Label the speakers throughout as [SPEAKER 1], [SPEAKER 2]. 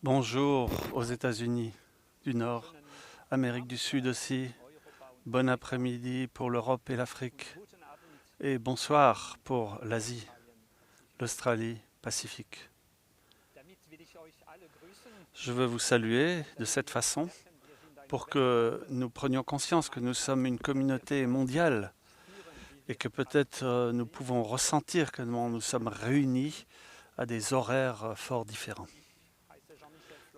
[SPEAKER 1] Bonjour aux États-Unis du Nord, Amérique du Sud aussi. Bon après-midi pour l'Europe et l'Afrique. Et bonsoir pour l'Asie, l'Australie, Pacifique. Je veux vous saluer de cette façon pour que nous prenions conscience que nous sommes une communauté mondiale et que peut-être nous pouvons ressentir que nous sommes réunis à des horaires fort différents.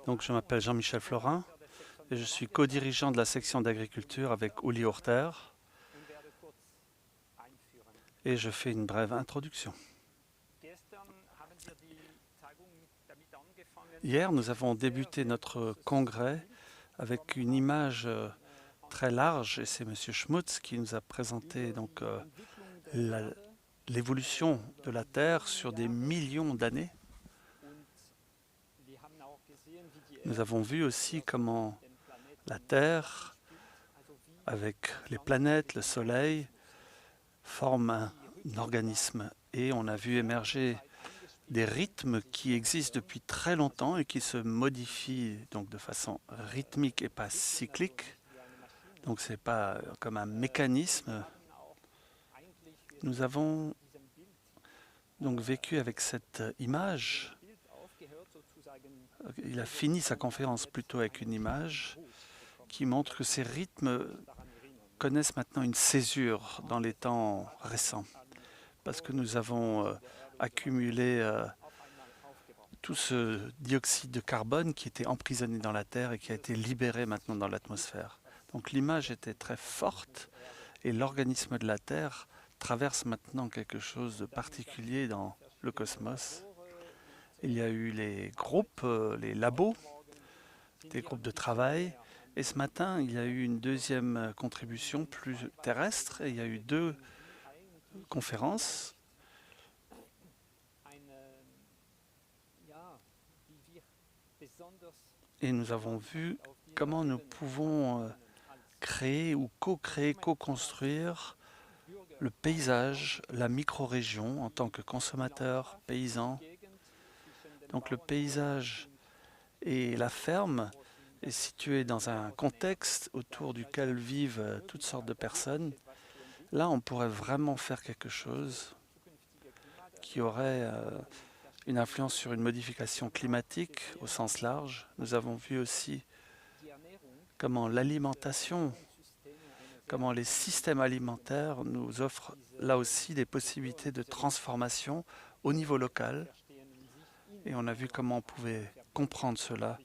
[SPEAKER 1] Donc je m'appelle Jean-Michel Florin et je suis co-dirigeant de la section d'agriculture avec Uli Urter et je fais une brève introduction. Hier, nous avons débuté notre congrès avec une image très large et c'est M. Schmutz qui nous a présenté donc l'évolution de la Terre sur des millions d'années. Nous avons vu aussi comment la Terre, avec les planètes, le Soleil, forme un organisme et on a vu émerger des rythmes qui existent depuis très longtemps et qui se modifient donc de façon rythmique et pas cyclique. Donc c'est pas comme un mécanisme. Nous avons donc vécu avec cette image. Il a fini sa conférence plutôt avec une image qui montre que ces rythmes connaissent maintenant une césure dans les temps récents parce que nous avons accumulé tout ce dioxyde de carbone qui était emprisonné dans la Terre et qui a été libéré maintenant dans l'atmosphère. Donc l'image était très forte et l'organisme de la Terre traverse maintenant quelque chose de particulier dans le cosmos. Il y a eu les groupes, les labos, des groupes de travail. Et ce matin, il y a eu une deuxième contribution plus terrestre et il y a eu deux conférences. Et nous avons vu comment nous pouvons créer ou co-créer, co-construire le paysage, la micro-région en tant que consommateur, paysan. Donc le paysage et la ferme est situé dans un contexte autour duquel vivent toutes sortes de personnes. Là, on pourrait vraiment faire quelque chose qui aurait une influence sur une modification climatique au sens large. Nous avons vu aussi comment l'alimentation, comment les systèmes alimentaires nous offrent là aussi des possibilités de transformation au niveau local. Et on a vu comment on pouvait comprendre cela,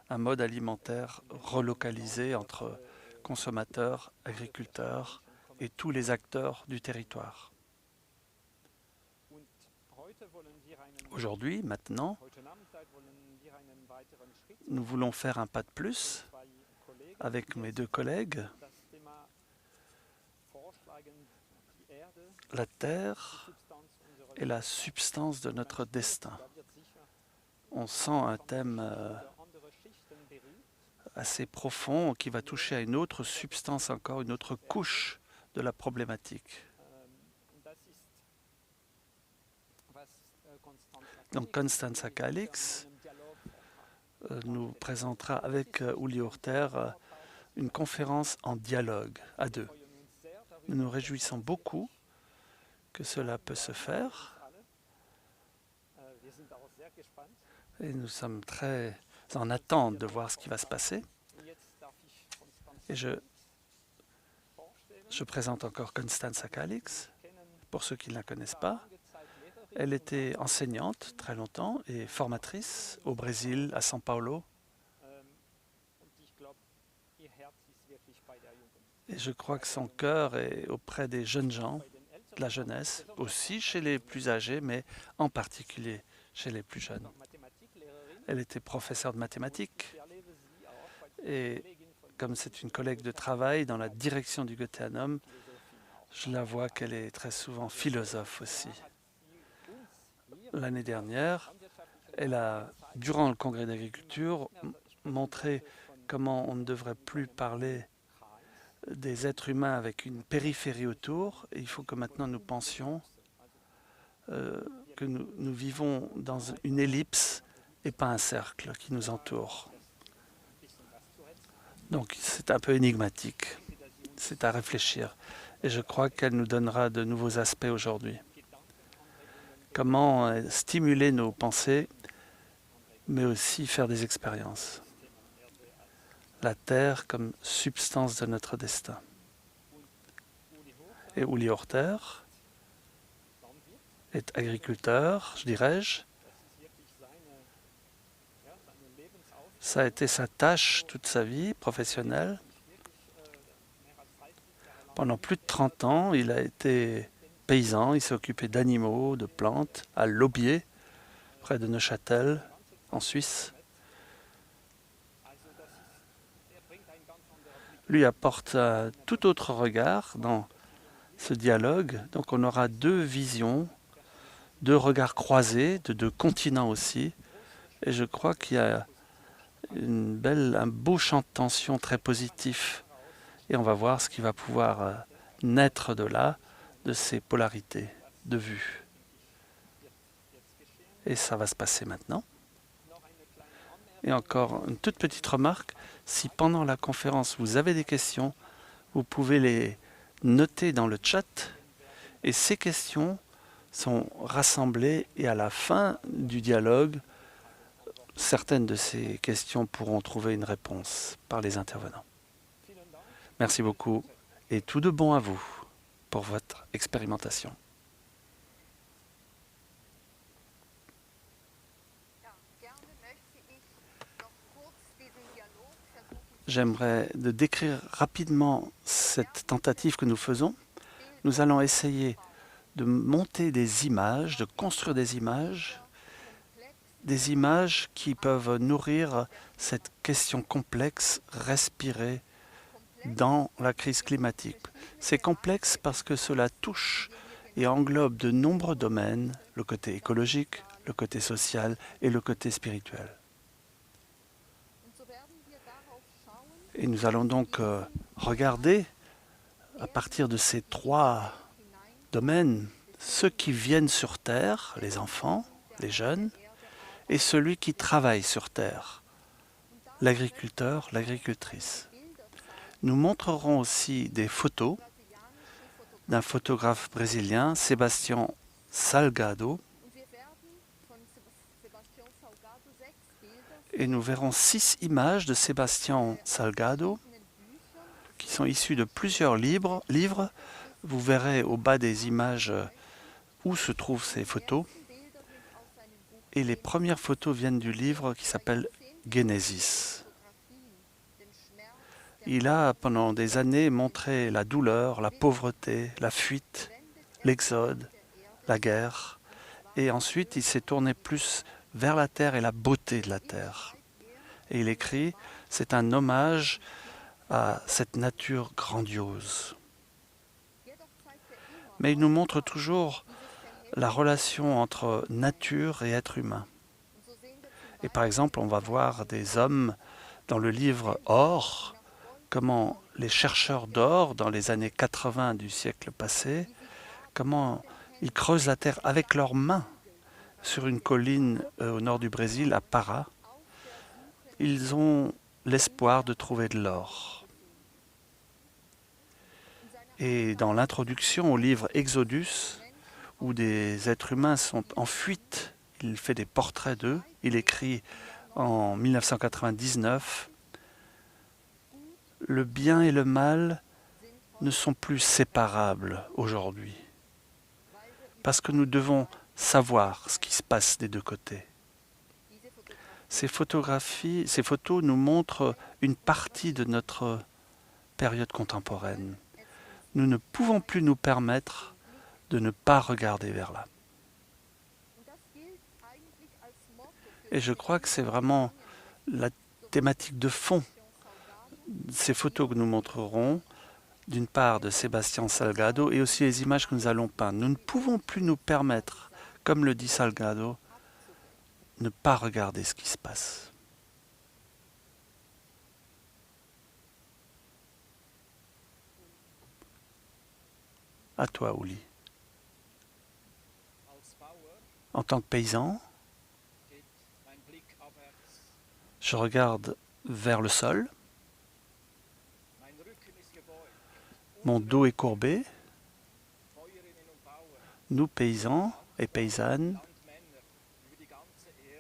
[SPEAKER 1] un mode alimentaire relocalisé entre consommateurs, agriculteurs et tous les acteurs du territoire. Aujourd'hui, maintenant, nous voulons faire un pas de plus avec mes deux collègues. La Terre est la substance de notre destin. On sent un thème assez profond qui va toucher à une autre substance encore, une autre couche de la problématique. Donc Constanza Calix nous présentera avec Uli Urter une conférence en dialogue à deux. Nous nous réjouissons beaucoup que cela peut se faire et nous sommes très en attente de voir ce qui va se passer. Et je présente encore Constanza Calix, pour ceux qui ne la connaissent pas. Elle était enseignante très longtemps et formatrice au Brésil, à São Paulo. Et je crois que son cœur est auprès des jeunes gens, de la jeunesse, aussi chez les plus âgés, mais en particulier chez les plus jeunes. Elle était professeure de mathématiques et comme c'est une collègue de travail dans la direction du Goetheanum, je la vois qu'elle est très souvent philosophe aussi. L'année dernière, elle a, durant le congrès d'agriculture, montré comment on ne devrait plus parler des êtres humains avec une périphérie autour. Et il faut que maintenant nous pensions que nous vivons dans une ellipse et pas un cercle qui nous entoure. Donc c'est un peu énigmatique, c'est à réfléchir. Et je crois qu'elle nous donnera de nouveaux aspects aujourd'hui. Comment stimuler nos pensées, mais aussi faire des expériences. La Terre comme substance de notre destin. Et Uli Horter est agriculteur, je dirais-je. Ça a été sa tâche toute sa vie professionnelle. Pendant plus de 30 ans, il a été paysan, il s'est occupé d'animaux, de plantes, à Laubier, près de Neuchâtel, en Suisse. Lui apporte un tout autre regard dans ce dialogue. Donc on aura deux visions, deux regards croisés, de deux continents aussi. Et je crois qu'il y a un beau champ de tension très positif. Et on va voir ce qui va pouvoir naître de là, de ces polarités de vue. Et ça va se passer maintenant. Et encore une toute petite remarque, si pendant la conférence vous avez des questions, vous pouvez les noter dans le chat. Et ces questions sont rassemblées et à la fin du dialogue, certaines de ces questions pourront trouver une réponse par les intervenants. Merci beaucoup et tout de bon à vous pour votre expérimentation. J'aimerais de décrire rapidement cette tentative que nous faisons. Nous allons essayer de monter des images, de construire des images qui peuvent nourrir cette question complexe, respirer dans la crise climatique. C'est complexe parce que cela touche et englobe de nombreux domaines, le côté écologique, le côté social et le côté spirituel. Et nous allons donc regarder, à partir de ces trois domaines, ceux qui viennent sur Terre, les enfants, les jeunes, et celui qui travaille sur Terre, l'agriculteur, l'agricultrice. Nous montrerons aussi des photos d'un photographe brésilien, Sebastião Salgado, et nous verrons 6 images de Sebastião Salgado qui sont issues de plusieurs livres. Vous verrez au bas des images où se trouvent ces photos. Et les premières photos viennent du livre qui s'appelle Genesis. Il a pendant des années montré la douleur, la pauvreté, la fuite, l'exode, la guerre. Et ensuite, il s'est tourné plus vers la terre et la beauté de la terre. Et il écrit, c'est un hommage à cette nature grandiose. Mais il nous montre toujours la relation entre nature et être humain. Et par exemple, on va voir des hommes dans le livre Or, comment les chercheurs d'or dans les années 80 du siècle passé, comment ils creusent la terre avec leurs mains sur une colline au nord du Brésil, à Pará. Ils ont l'espoir de trouver de l'or. Et dans l'introduction au livre Exodus, où des êtres humains sont en fuite, il fait des portraits d'eux. Il écrit en 1999, « Le bien et le mal ne sont plus séparables aujourd'hui, parce que nous devons savoir ce qui se passe des deux côtés. » Ces photos nous montrent une partie de notre période contemporaine. Nous ne pouvons plus nous permettre de ne pas regarder vers là. Et je crois que c'est vraiment la thématique de fond. Ces photos que nous montrerons, d'une part de Sebastião Salgado, et aussi les images que nous allons peindre. Nous ne pouvons plus nous permettre, comme le dit Salgado, ne pas regarder ce qui se passe. À toi, Uli. En tant que paysan, Je regarde vers le sol. Mon dos est courbé. Nous, paysans et paysannes,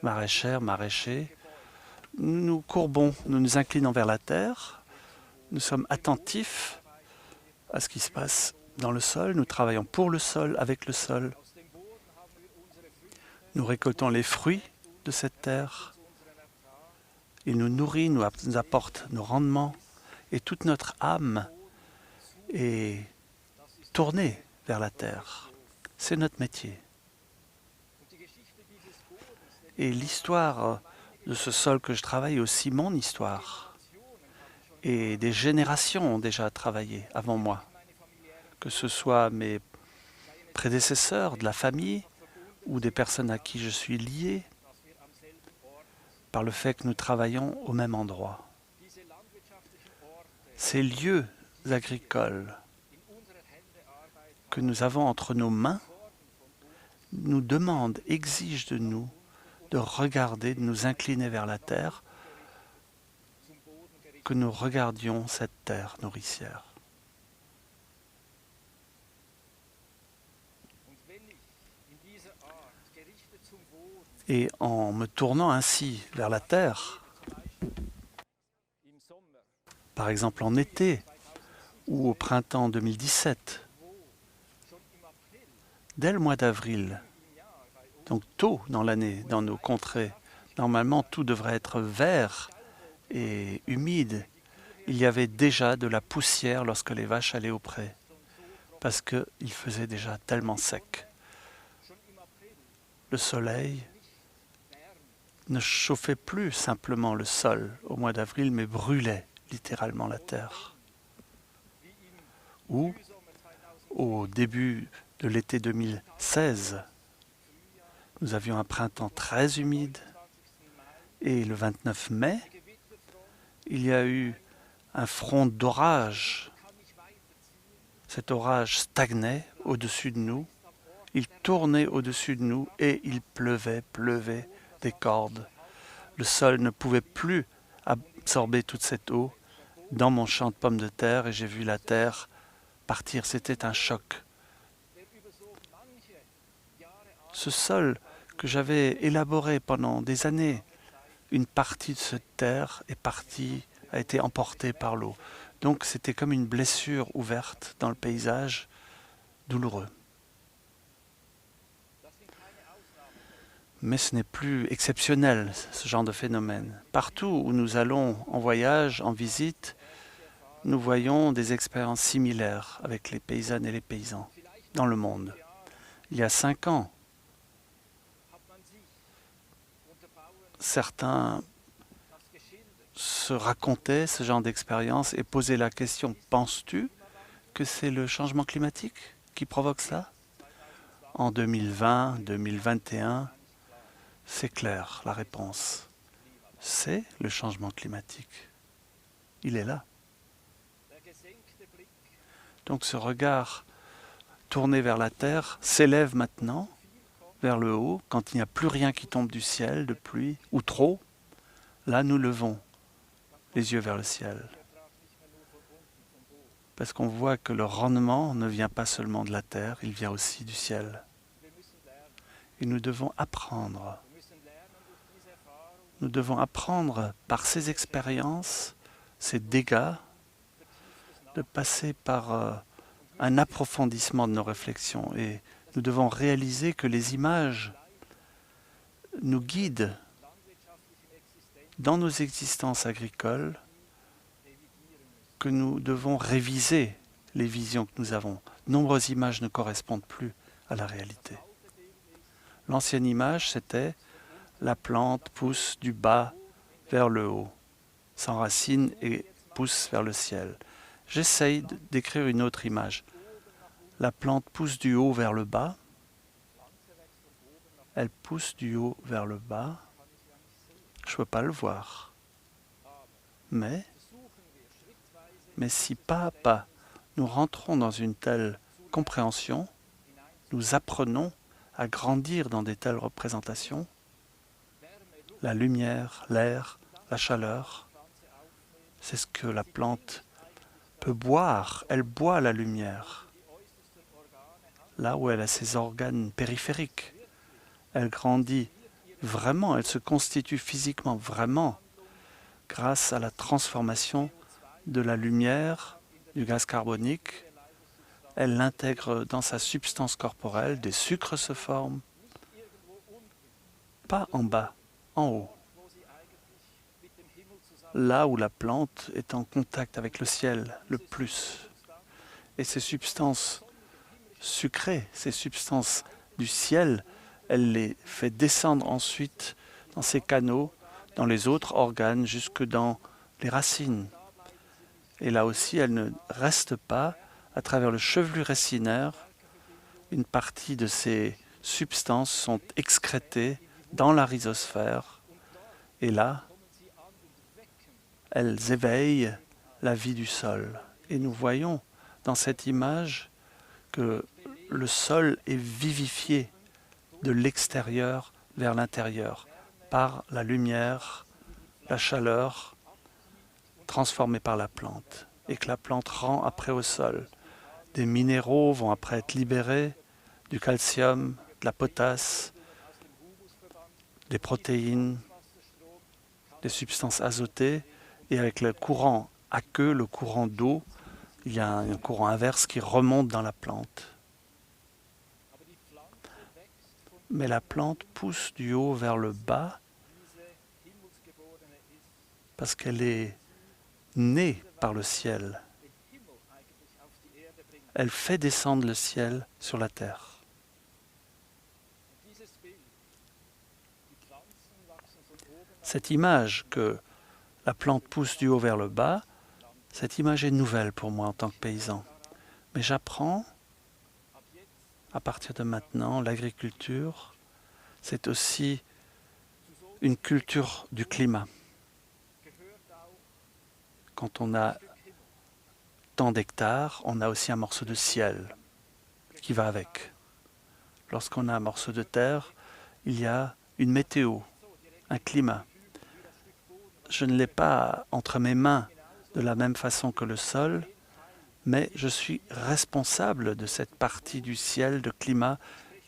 [SPEAKER 1] maraîchères, maraîchers, nous nous courbons, nous nous inclinons vers la terre. Nous sommes attentifs à ce qui se passe dans le sol. Nous travaillons pour le sol, avec le sol. Nous récoltons les fruits de cette terre. Il nous nourrit, nous apporte nos rendements. Et toute notre âme est tournée vers la terre. C'est notre métier. Et l'histoire de ce sol que je travaille est aussi mon histoire. Et des générations ont déjà travaillé avant moi. Que ce soit mes prédécesseurs de la famille ou des personnes à qui je suis lié par le fait que nous travaillons au même endroit. Ces lieux agricoles que nous avons entre nos mains nous demandent, exigent de nous de regarder, de nous incliner vers la terre, que nous regardions cette terre nourricière. Et en me tournant ainsi vers la terre, par exemple en été ou au printemps 2017, dès le mois d'avril, donc tôt dans l'année, dans nos contrées, normalement tout devrait être vert et humide. Il y avait déjà de la poussière lorsque les vaches allaient au pré, parce qu'il faisait déjà tellement sec. Le soleil ne chauffait plus simplement le sol au mois d'avril, mais brûlait littéralement la terre. Ou, au début de l'été 2016, nous avions un printemps très humide et le 29 mai, il y a eu un front d'orage. Cet orage stagnait au-dessus de nous, il tournait au-dessus de nous et il pleuvait des cordes. Le sol ne pouvait plus absorber toute cette eau dans mon champ de pommes de terre et j'ai vu la terre partir. C'était un choc. Ce sol que j'avais élaboré pendant des années, une partie de cette terre a été emportée par l'eau. Donc c'était comme une blessure ouverte dans le paysage, douloureux. Mais ce n'est plus exceptionnel, ce genre de phénomène. Partout où nous allons en voyage, en visite, nous voyons des expériences similaires avec les paysannes et les paysans dans le monde. Il y a 5 ans, certains se racontaient ce genre d'expérience et posaient la question, penses-tu que c'est le changement climatique qui provoque ça? En 2020, 2021, c'est clair la réponse. C'est le changement climatique. Il est là. Donc ce regard tourné vers la terre s'élève maintenant vers le haut. Quand il n'y a plus rien qui tombe du ciel, de pluie, ou trop, là nous levons les yeux vers le ciel. Parce qu'on voit que le rendement ne vient pas seulement de la terre, il vient aussi du ciel. Et nous devons apprendre. Nous devons apprendre par ces expériences, ces dégâts, de passer par un approfondissement de nos réflexions. Et nous devons réaliser que les images nous guident dans nos existences agricoles, que nous devons réviser les visions que nous avons. De nombreuses images ne correspondent plus à la réalité. L'ancienne image, c'était la plante pousse du bas vers le haut, s'enracine et pousse vers le ciel. J'essaye d'écrire une autre image. La plante pousse du haut vers le bas. Elle pousse du haut vers le bas. Je ne peux pas le voir. Mais si pas à pas, nous rentrons dans une telle compréhension, nous apprenons à grandir dans des telles représentations, la lumière, l'air, la chaleur. C'est ce que la plante peut boire. Elle boit la lumière. Là où elle a ses organes périphériques, elle grandit vraiment, elle se constitue physiquement vraiment grâce à la transformation de la lumière, du gaz carbonique. Elle l'intègre dans sa substance corporelle, des sucres se forment, pas en bas, en haut. Là où la plante est en contact avec le ciel le plus. Et ces substances sucrées, ces substances du ciel, elle les fait descendre ensuite dans ces canaux, dans les autres organes, jusque dans les racines. Et là aussi, elle ne reste pas à travers le chevelu racinaire. Une partie de ces substances sont excrétées dans la rhizosphère. Et là, elles éveillent la vie du sol. Et nous voyons dans cette image que le sol est vivifié de l'extérieur vers l'intérieur par la lumière, la chaleur transformée par la plante et que la plante rend après au sol. Des minéraux vont après être libérés, du calcium, de la potasse, des protéines, des substances azotées et avec le courant aqueux, le courant d'eau, il y a un courant inverse qui remonte dans la plante. Mais la plante pousse du haut vers le bas parce qu'elle est née par le ciel. Elle fait descendre le ciel sur la terre. Cette image que la plante pousse du haut vers le bas, cette image est nouvelle pour moi en tant que paysan. Mais j'apprends, à partir de maintenant, l'agriculture, c'est aussi une culture du climat. Quand on a tant d'hectares, on a aussi un morceau de ciel qui va avec. Lorsqu'on a un morceau de terre, il y a une météo, un climat. Je ne l'ai pas entre mes mains de la même façon que le sol, mais je suis responsable de cette partie du ciel, de climat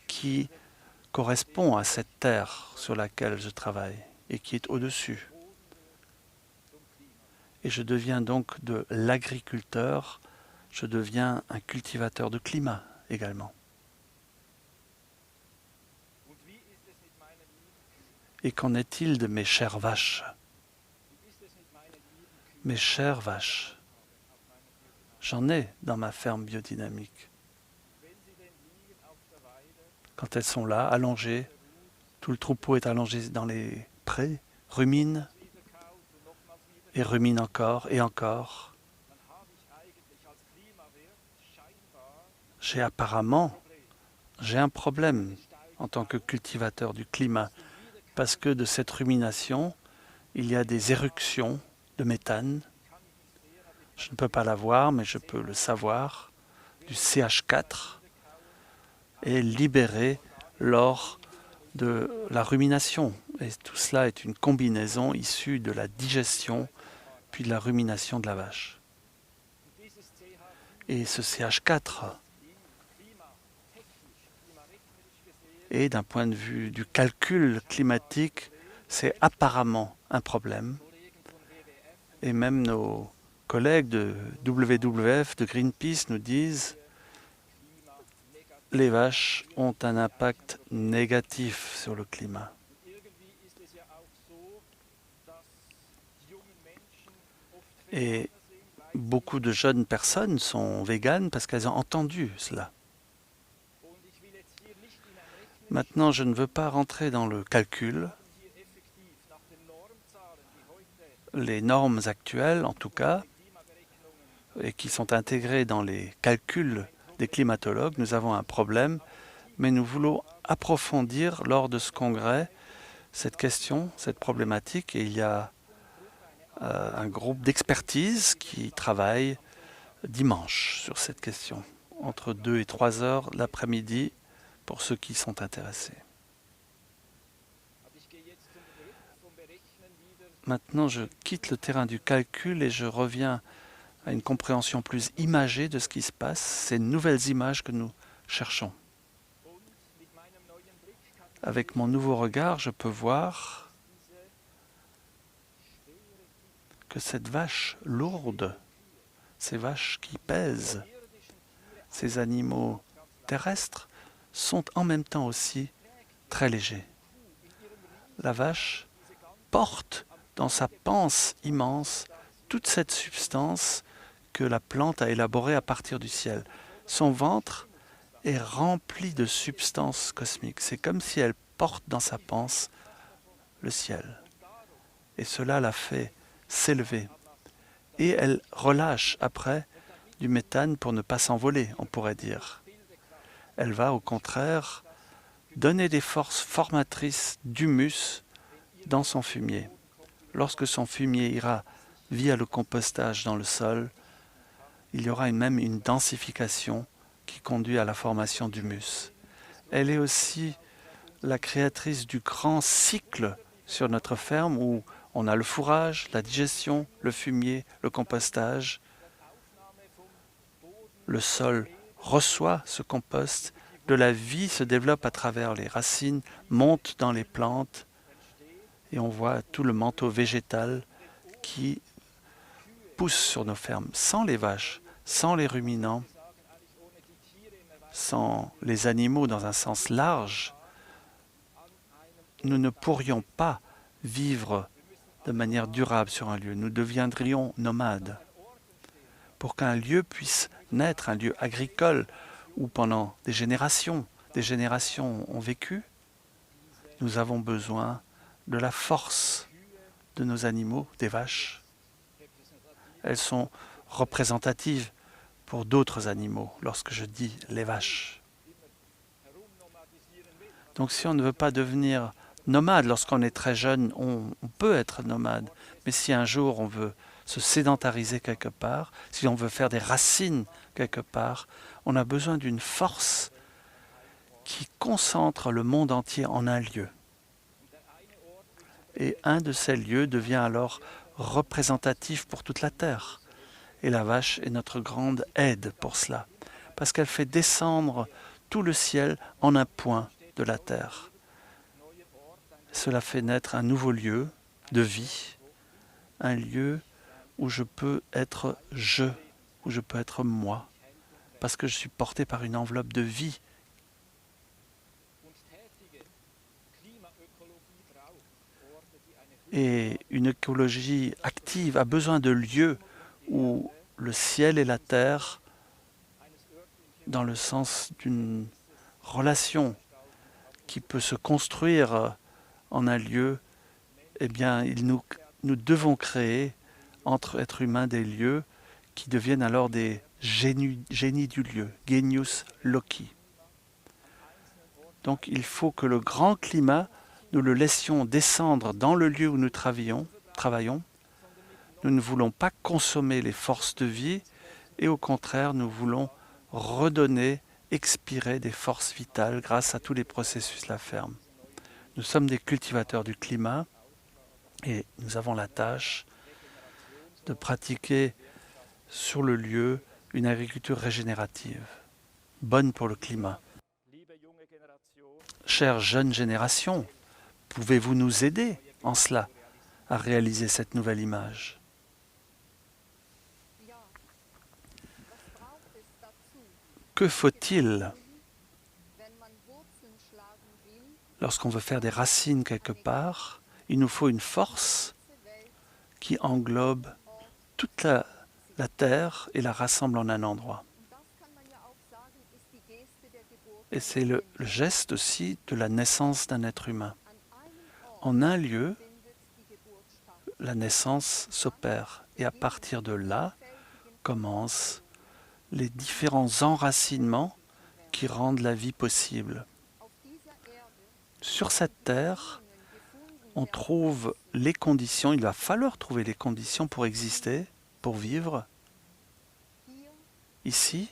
[SPEAKER 1] qui correspond à cette terre sur laquelle je travaille et qui est au-dessus. Et je deviens donc de l'agriculteur, je deviens un cultivateur de climat également. Et qu'en est-il de mes chères vaches? Mes chères vaches, j'en ai dans ma ferme biodynamique. Quand elles sont là, allongées, tout le troupeau est allongé dans les prés, rumine, et rumine encore, et encore. J'ai un problème en tant que cultivateur du climat, parce que de cette rumination, il y a des éruptions de méthane. Je ne peux pas la voir, mais je peux le savoir. Du CH4 est libéré lors de la rumination. Et tout cela est une combinaison issue de la digestion puis de la rumination de la vache. Et ce CH4 est, d'un point de vue du calcul climatique, c'est apparemment un problème. Et même nos collègues de WWF, de Greenpeace nous disent les vaches ont un impact négatif sur le climat. Et beaucoup de jeunes personnes sont véganes parce qu'elles ont entendu cela. Maintenant, je ne veux pas rentrer dans le calcul. Les normes actuelles, en tout cas, et qui sont intégrées dans les calculs des climatologues, nous avons un problème, mais nous voulons approfondir lors de ce congrès cette question, cette problématique, et il y a un groupe d'expertise qui travaille dimanche sur cette question, entre 2 et 3 heures l'après-midi, pour ceux qui sont intéressés. Maintenant, je quitte le terrain du calcul et je reviens à une compréhension plus imagée de ce qui se passe, ces nouvelles images que nous cherchons. Avec mon nouveau regard, je peux voir que cette vache lourde, ces vaches qui pèsent, ces animaux terrestres, sont en même temps aussi très légers. La vache porte dans sa panse immense toute cette substance que la plante a élaborée à partir du ciel. Son ventre est rempli de substances cosmiques. C'est comme si elle porte dans sa panse le ciel. Et cela la fait s'élever. Et elle relâche après du méthane pour ne pas s'envoler, on pourrait dire. Elle va au contraire donner des forces formatrices d'humus dans son fumier. Lorsque son fumier ira via le compostage dans le sol, il y aura même une densification qui conduit à la formation d'humus. Elle est aussi la créatrice du grand cycle sur notre ferme où on a le fourrage, la digestion, le fumier, le compostage. Le sol reçoit ce compost, de la vie se développe à travers les racines, monte dans les plantes et on voit tout le manteau végétal qui pousse sur nos fermes. Sans les vaches, sans les ruminants, sans les animaux dans un sens large, nous ne pourrions pas vivre de manière durable sur un lieu. Nous deviendrions nomades. Pour qu'un lieu puisse naître, un lieu agricole, où pendant des générations ont vécu, nous avons besoin de la force de nos animaux, des vaches. Elles sont représentatives pour d'autres animaux lorsque je dis les vaches. Donc si on ne veut pas devenir nomade lorsqu'on est très jeune, on peut être nomade. Mais si un jour on veut se sédentariser quelque part, si on veut faire des racines quelque part, on a besoin d'une force qui concentre le monde entier en un lieu. Et un de ces lieux devient alors représentatif pour toute la terre. Et la vache est notre grande aide pour cela, parce qu'elle fait descendre tout le ciel en un point de la terre. Cela fait naître un nouveau lieu de vie, un lieu où je peux être je, où je peux être moi, parce que je suis porté par une enveloppe de vie. Et une écologie active a besoin de lieux où le ciel et la terre, dans le sens d'une relation qui peut se construire en un lieu, eh bien, nous devons créer entre êtres humains des lieux qui deviennent alors des génies du lieu, genius loci. Donc il faut que le grand climat, nous le laissions descendre dans le lieu où nous travaillons. Nous ne voulons pas consommer les forces de vie et au contraire, nous voulons redonner, expirer des forces vitales grâce à tous les processus de la ferme. Nous sommes des cultivateurs du climat et nous avons la tâche de pratiquer sur le lieu une agriculture régénérative, bonne pour le climat. Chère jeune génération, pouvez-vous nous aider en cela à réaliser cette nouvelle image? Que faut-il lorsqu'on veut faire des racines quelque part? Il nous faut une force qui englobe toute la terre et la rassemble en un endroit. Et c'est le geste aussi de la naissance d'un être humain. En un lieu, la naissance s'opère et à partir de là commencent les différents enracinements qui rendent la vie possible. Sur cette terre, on trouve les conditions, il va falloir trouver les conditions pour exister, pour vivre. Ici,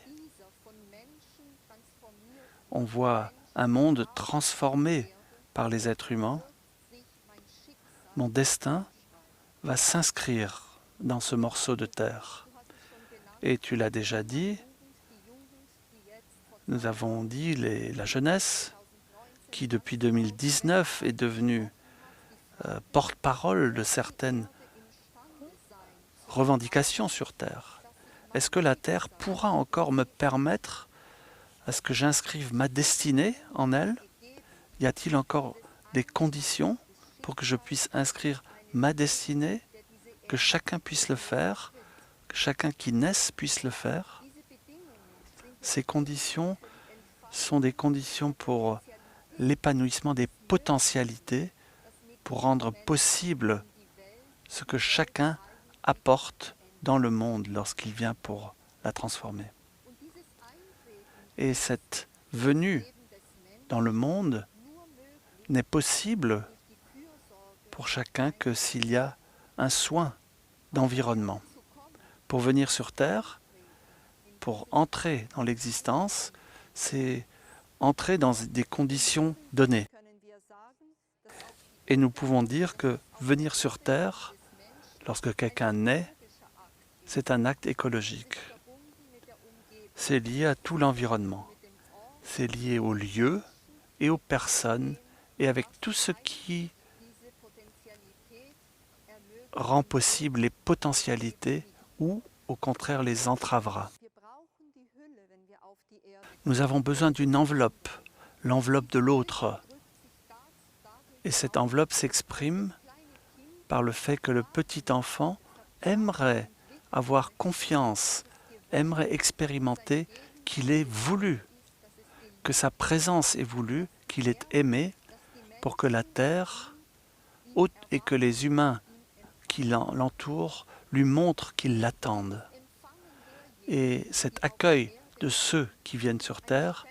[SPEAKER 1] on voit un monde transformé par les êtres humains. Mon destin va s'inscrire dans ce morceau de terre. Et tu l'as déjà dit, nous avons dit la jeunesse qui depuis 2019 est devenue porte-parole de certaines revendications sur Terre. Est-ce que la Terre pourra encore me permettre à ce que j'inscrive ma destinée en elle? Y a-t-il encore des conditions pour que je puisse inscrire ma destinée, que chacun puisse le faire, que chacun qui naisse puisse le faire? Ces conditions sont des conditions pour l'épanouissement des potentialités, pour rendre possible ce que chacun apporte dans le monde lorsqu'il vient pour la transformer. Et cette venue dans le monde n'est possible pour chacun que s'il y a un soin d'environnement. Pour venir sur Terre, pour entrer dans l'existence, c'est entrer dans des conditions données. Et nous pouvons dire que venir sur Terre, lorsque quelqu'un naît, c'est un acte écologique. C'est lié à tout l'environnement. C'est lié aux lieux et aux personnes et avec tout ce qui rend possible les potentialités ou, au contraire, les entravera. Nous avons besoin d'une enveloppe, l'enveloppe de l'autre. Et cette enveloppe s'exprime par le fait que le petit enfant aimerait avoir confiance, aimerait expérimenter qu'il est voulu, que sa présence est voulue, qu'il est aimé, pour que la terre et que les humains qui l'entourent lui montrent qu'ils l'attendent. Et cet accueil de ceux qui viennent sur Terre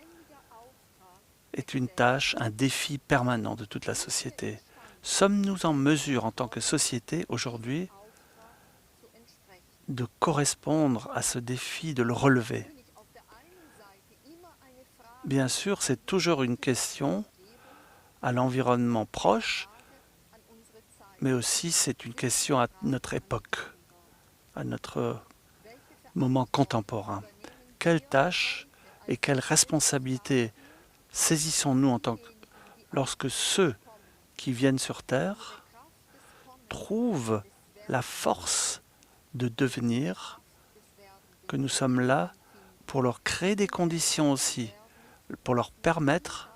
[SPEAKER 1] est une tâche, un défi permanent de toute la société. Sommes-nous en mesure, en tant que société, aujourd'hui, de correspondre à ce défi, de le relever? Bien sûr, c'est toujours une question à l'environnement proche, mais aussi c'est une question à notre époque, à notre moment contemporain. Quelle tâche et quelle responsabilité saisissons-nous lorsque ceux qui viennent sur Terre trouvent la force de devenir, que nous sommes là pour leur créer des conditions aussi, pour leur permettre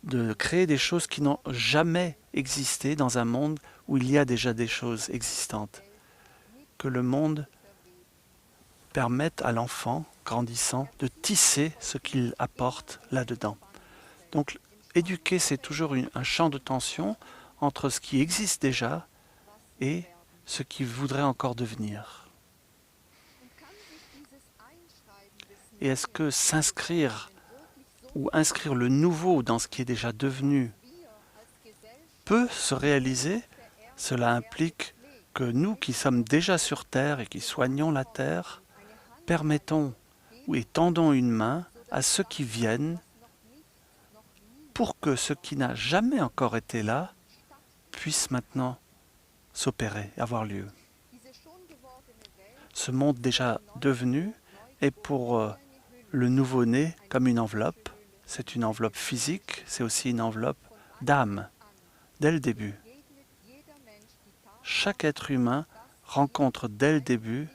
[SPEAKER 1] de créer des choses qui n'ont jamais existé dans un monde où il y a déjà des choses existantes. Que le monde permette à l'enfant grandissant de tisser ce qu'il apporte là-dedans. Donc, éduquer, c'est toujours un champ de tension entre ce qui existe déjà et ce qui voudrait encore devenir. Et est-ce que s'inscrire ou inscrire le nouveau dans ce qui est déjà devenu peut se réaliser? Cela implique que nous qui sommes déjà sur Terre et qui soignons la Terre, permettons ou étendons une main à ceux qui viennent pour que ce qui n'a jamais encore été là puisse maintenant s'opérer, avoir lieu. Ce monde déjà devenu est pour le nouveau-né comme une enveloppe. C'est une enveloppe physique, c'est aussi une enveloppe d'âme, dès le début. Chaque être humain rencontre dès le début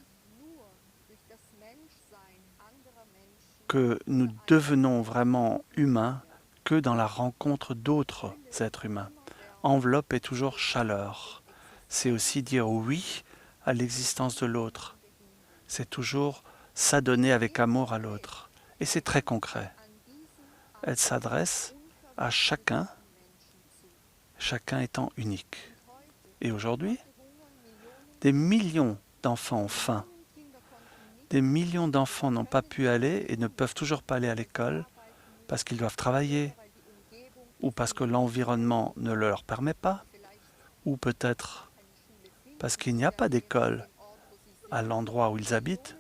[SPEAKER 1] que nous devenons vraiment humains que dans la rencontre d'autres êtres humains. Enveloppe est toujours chaleur. C'est aussi dire oui à l'existence de l'autre. C'est toujours s'adonner avec amour à l'autre. Et c'est très concret. Elle s'adresse à chacun, chacun étant unique. Et aujourd'hui, des millions d'enfants ont faim. Des millions d'enfants n'ont pas pu aller et ne peuvent toujours pas aller à l'école parce qu'ils doivent travailler, ou parce que l'environnement ne le leur permet pas, ou peut-être parce qu'il n'y a pas d'école à l'endroit où ils habitent,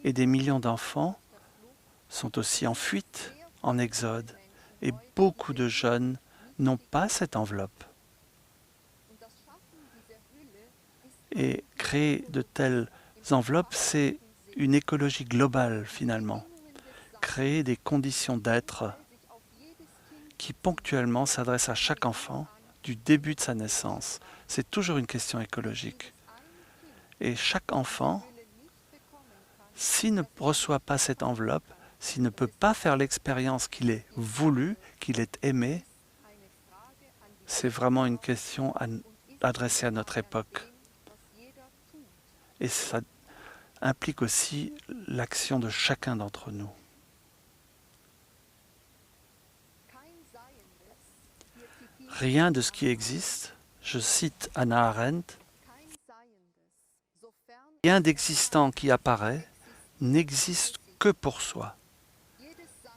[SPEAKER 1] et des millions d'enfants sont aussi en fuite, en exode, et beaucoup de jeunes n'ont pas cette enveloppe. Et créer de telles enveloppes, c'est une écologie globale finalement. Créer des conditions d'être qui ponctuellement s'adressent à chaque enfant du début de sa naissance. C'est toujours une question écologique. Et chaque enfant, s'il ne reçoit pas cette enveloppe, s'il ne peut pas faire l'expérience qu'il est voulu, qu'il est aimé, c'est vraiment une question adressée à notre époque. Et ça implique aussi l'action de chacun d'entre nous. Rien de ce qui existe, je cite Hannah Arendt, rien d'existant qui apparaît n'existe que pour soi.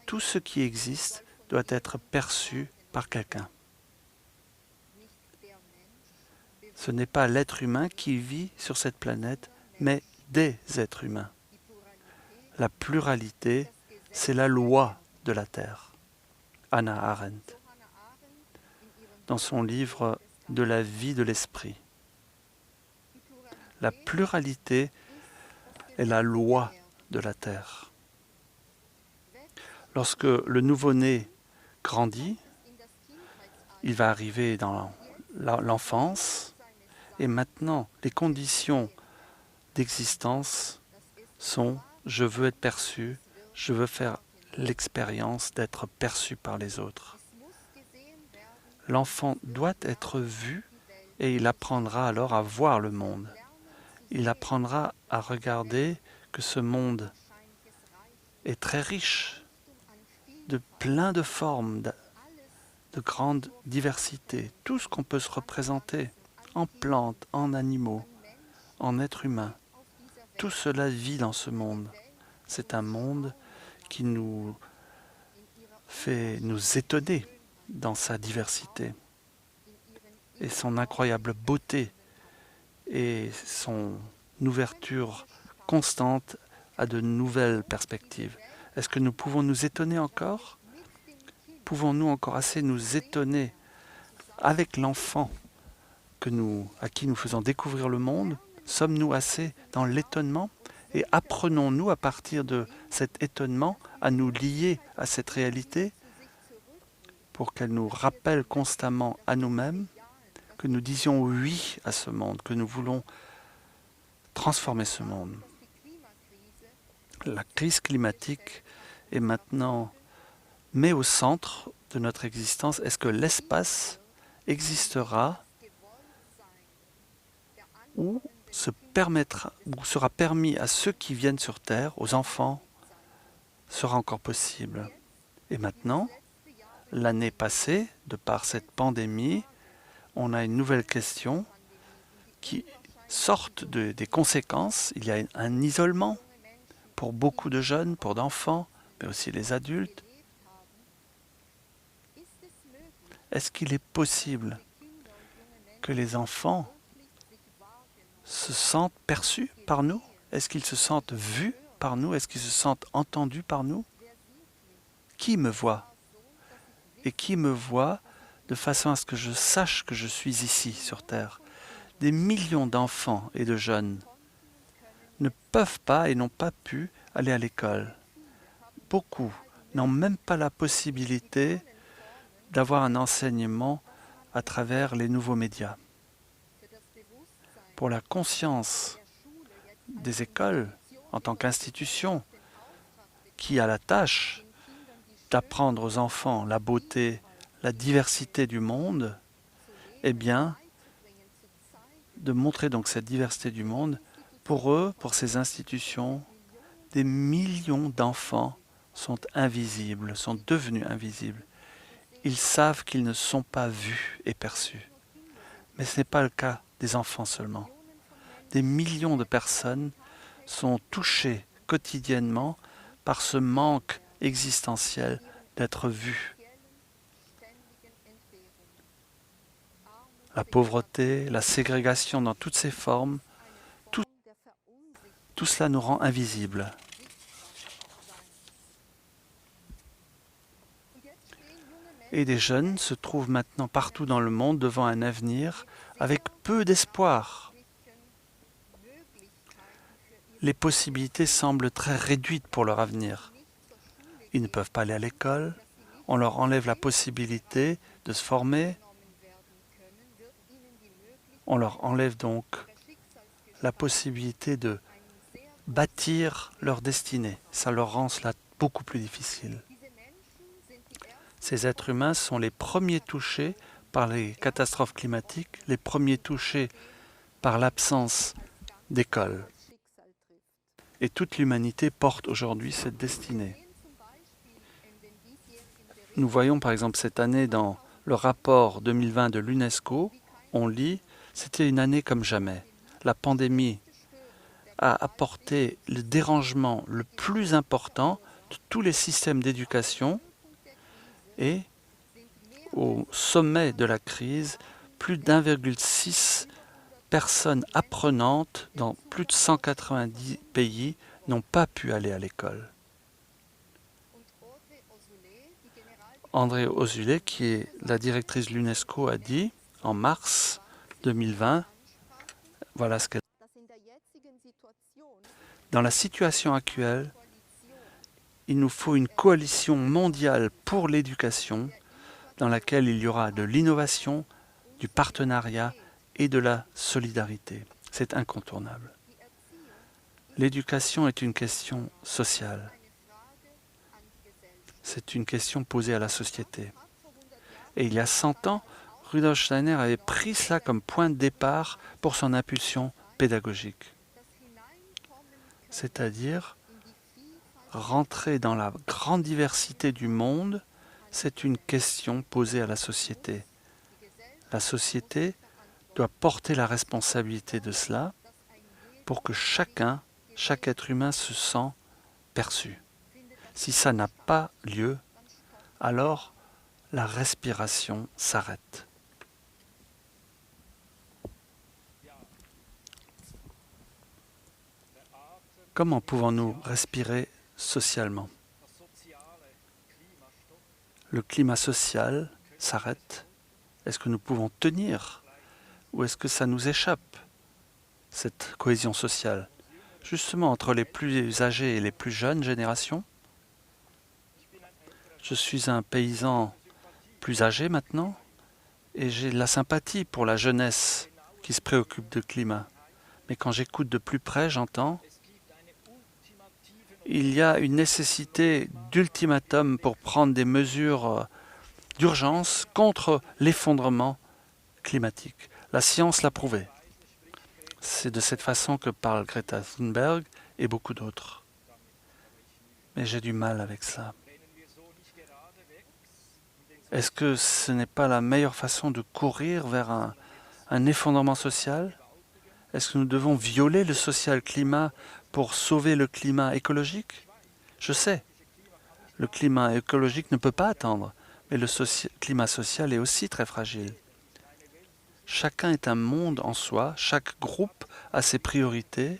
[SPEAKER 1] Tout ce qui existe doit être perçu par quelqu'un. Ce n'est pas l'être humain qui vit sur cette planète, mais des êtres humains. La pluralité, c'est la loi de la Terre. Hannah Arendt, dans son livre « De la vie de l'esprit ». La pluralité est la loi de la Terre. Lorsque le nouveau-né grandit, il va arriver dans l'enfance, et maintenant, les conditions d'existence sont « je veux être perçu, je veux faire l'expérience d'être perçu par les autres ». L'enfant doit être vu et il apprendra alors à voir le monde. Il apprendra à regarder que ce monde est très riche, de plein de formes, de grande diversité. Tout ce qu'on peut se représenter en plantes, en animaux, en êtres humains. Tout cela vit dans ce monde. C'est un monde qui nous fait nous étonner dans sa diversité et son incroyable beauté et son ouverture constante à de nouvelles perspectives. Est-ce que nous pouvons nous étonner encore? Pouvons-nous encore assez nous étonner avec l'enfant à qui nous faisons découvrir le monde? Sommes-nous assez dans l'étonnement? Et apprenons-nous à partir de cet étonnement à nous lier à cette réalité pour qu'elle nous rappelle constamment à nous-mêmes que nous disions oui à ce monde, que nous voulons transformer ce monde. La crise climatique est maintenant mise au centre de notre existence. Est-ce que l'espace existera ou sera permis à ceux qui viennent sur Terre, aux enfants, sera encore possible? Et maintenant, l'année passée, de par cette pandémie, on a une nouvelle question qui sort des conséquences. Il y a un isolement pour beaucoup de jeunes, pour d'enfants, mais aussi les adultes. Est-ce qu'il est possible que les enfants se sentent perçus par nous? Est-ce qu'ils se sentent vus par nous? Est-ce qu'ils se sentent entendus par nous? Qui me voit? Et qui me voit de façon à ce que je sache que je suis ici sur Terre? Des millions d'enfants et de jeunes ne peuvent pas et n'ont pas pu aller à l'école. Beaucoup n'ont même pas la possibilité d'avoir un enseignement à travers les nouveaux médias. Pour la conscience des écoles en tant qu'institution qui a la tâche d'apprendre aux enfants la beauté, la diversité du monde, eh bien, de montrer donc cette diversité du monde, pour eux, pour ces institutions, des millions d'enfants sont invisibles, sont devenus invisibles. Ils savent qu'ils ne sont pas vus et perçus. Mais ce n'est pas le cas des enfants seulement. Des millions de personnes sont touchées quotidiennement par ce manque existentiel d'être vues. La pauvreté, la ségrégation dans toutes ses formes, tout cela nous rend invisibles. Et des jeunes se trouvent maintenant partout dans le monde devant un avenir avec peu d'espoir. les possibilités semblent très réduites pour leur avenir. Ils ne peuvent pas aller à l'école, on leur enlève la possibilité de se former, on leur enlève donc la possibilité de bâtir leur destinée. Ça leur rend cela beaucoup plus difficile. Ces êtres humains sont les premiers touchés par les catastrophes climatiques, les premiers touchés par l'absence d'école. Et toute l'humanité porte aujourd'hui cette destinée. Nous voyons par exemple cette année dans le rapport 2020 de l'UNESCO, on lit « C'était une année comme jamais ». La pandémie a apporté le dérangement le plus important de tous les systèmes d'éducation et au sommet de la crise, plus d'1,6 personnes apprenantes dans plus de 190 pays n'ont pas pu aller à l'école. André Auzulay, qui est la directrice de l'UNESCO, a dit en mars 2020, voilà ce qu'elle dit. Dans la situation actuelle, il nous faut une coalition mondiale pour l'éducation dans laquelle il y aura de l'innovation, du partenariat et de la solidarité. C'est incontournable. L'éducation est une question sociale. C'est une question posée à la société. Et il y a 100 ans, Rudolf Steiner avait pris cela comme point de départ pour son impulsion pédagogique. C'est-à-dire, rentrer dans la grande diversité du monde, c'est une question posée à la société. La société doit porter la responsabilité de cela pour que chaque être humain se sent perçu. Si ça n'a pas lieu, alors la respiration s'arrête. Comment pouvons-nous respirer socialement? Le climat social s'arrête. Est-ce que nous pouvons tenir? Ou est-ce que ça nous échappe, cette cohésion sociale? Justement, entre les plus âgés et les plus jeunes générations, je suis un paysan plus âgé maintenant, et j'ai de la sympathie pour la jeunesse qui se préoccupe du climat. Mais quand j'écoute de plus près, j'entends il y a une nécessité d'ultimatum pour prendre des mesures d'urgence contre l'effondrement climatique. La science l'a prouvé. C'est de cette façon que parle Greta Thunberg et beaucoup d'autres. Mais j'ai du mal avec ça. Est-ce que ce n'est pas la meilleure façon de courir vers un effondrement social? Est-ce que nous devons violer le social climat pour sauver le climat écologique? Je sais, le climat écologique ne peut pas attendre, mais le climat social est aussi très fragile. Chacun est un monde en soi, chaque groupe a ses priorités,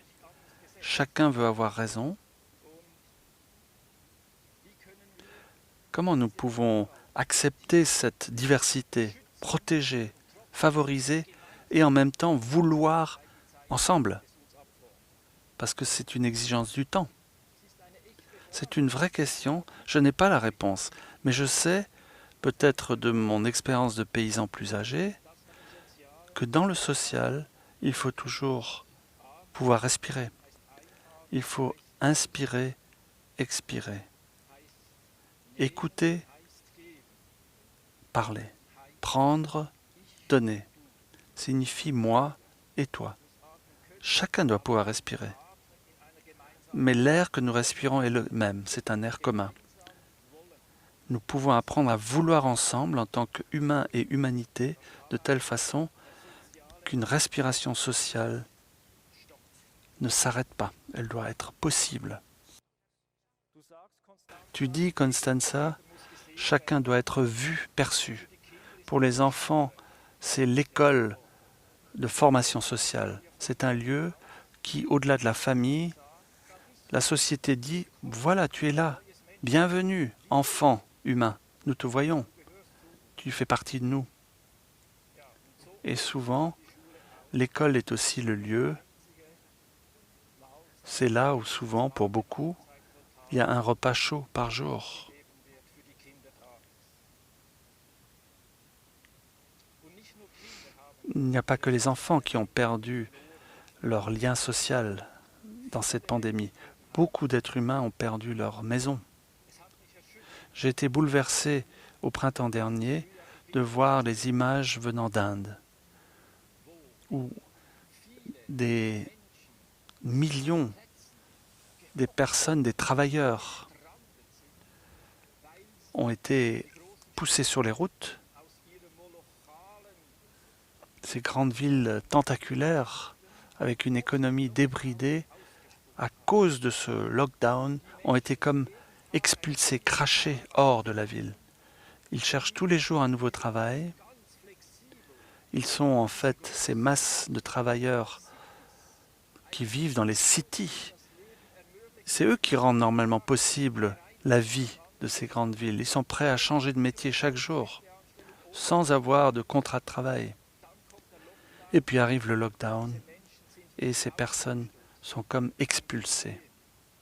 [SPEAKER 1] chacun veut avoir raison. Comment nous pouvons accepter cette diversité, protéger, favoriser et en même temps vouloir ensemble? Parce que c'est une exigence du temps. C'est une vraie question, je n'ai pas la réponse, mais je sais, peut-être de mon expérience de paysan plus âgé, que dans le social, il faut toujours pouvoir respirer. Il faut inspirer, expirer. Écouter, parler. Prendre, donner. Signifie moi et toi. Chacun doit pouvoir respirer. Mais l'air que nous respirons est le même, c'est un air commun. Nous pouvons apprendre à vouloir ensemble en tant qu'humains et humanité de telle façon qu'une respiration sociale ne s'arrête pas. Elle doit être possible. Tu dis, Constanza, chacun doit être vu, perçu. Pour les enfants, c'est l'école de formation sociale. C'est un lieu qui, au-delà de la famille, la société dit, voilà, tu es là, bienvenue, enfant humain, nous te voyons, tu fais partie de nous. Et souvent, l'école est aussi le lieu C'est là où souvent, pour beaucoup, il y a un repas chaud par jour. Il n'y a pas que les enfants qui ont perdu leur lien social dans cette pandémie. Beaucoup d'êtres humains ont perdu leur maison. J'ai été bouleversé au printemps dernier de voir les images venant d'Inde, où des millions des personnes, des travailleurs, ont été poussés sur les routes. Ces grandes villes tentaculaires, avec une économie débridée, à cause de ce lockdown, ont été comme expulsés, crachés hors de la ville. Ils cherchent tous les jours un nouveau travail. Ils sont en fait ces masses de travailleurs qui vivent dans les cities. C'est eux qui rendent normalement possible la vie de ces grandes villes. Ils sont prêts à changer de métier chaque jour, sans avoir de contrat de travail. Et puis arrive le lockdown, et ces personnes sont comme expulsées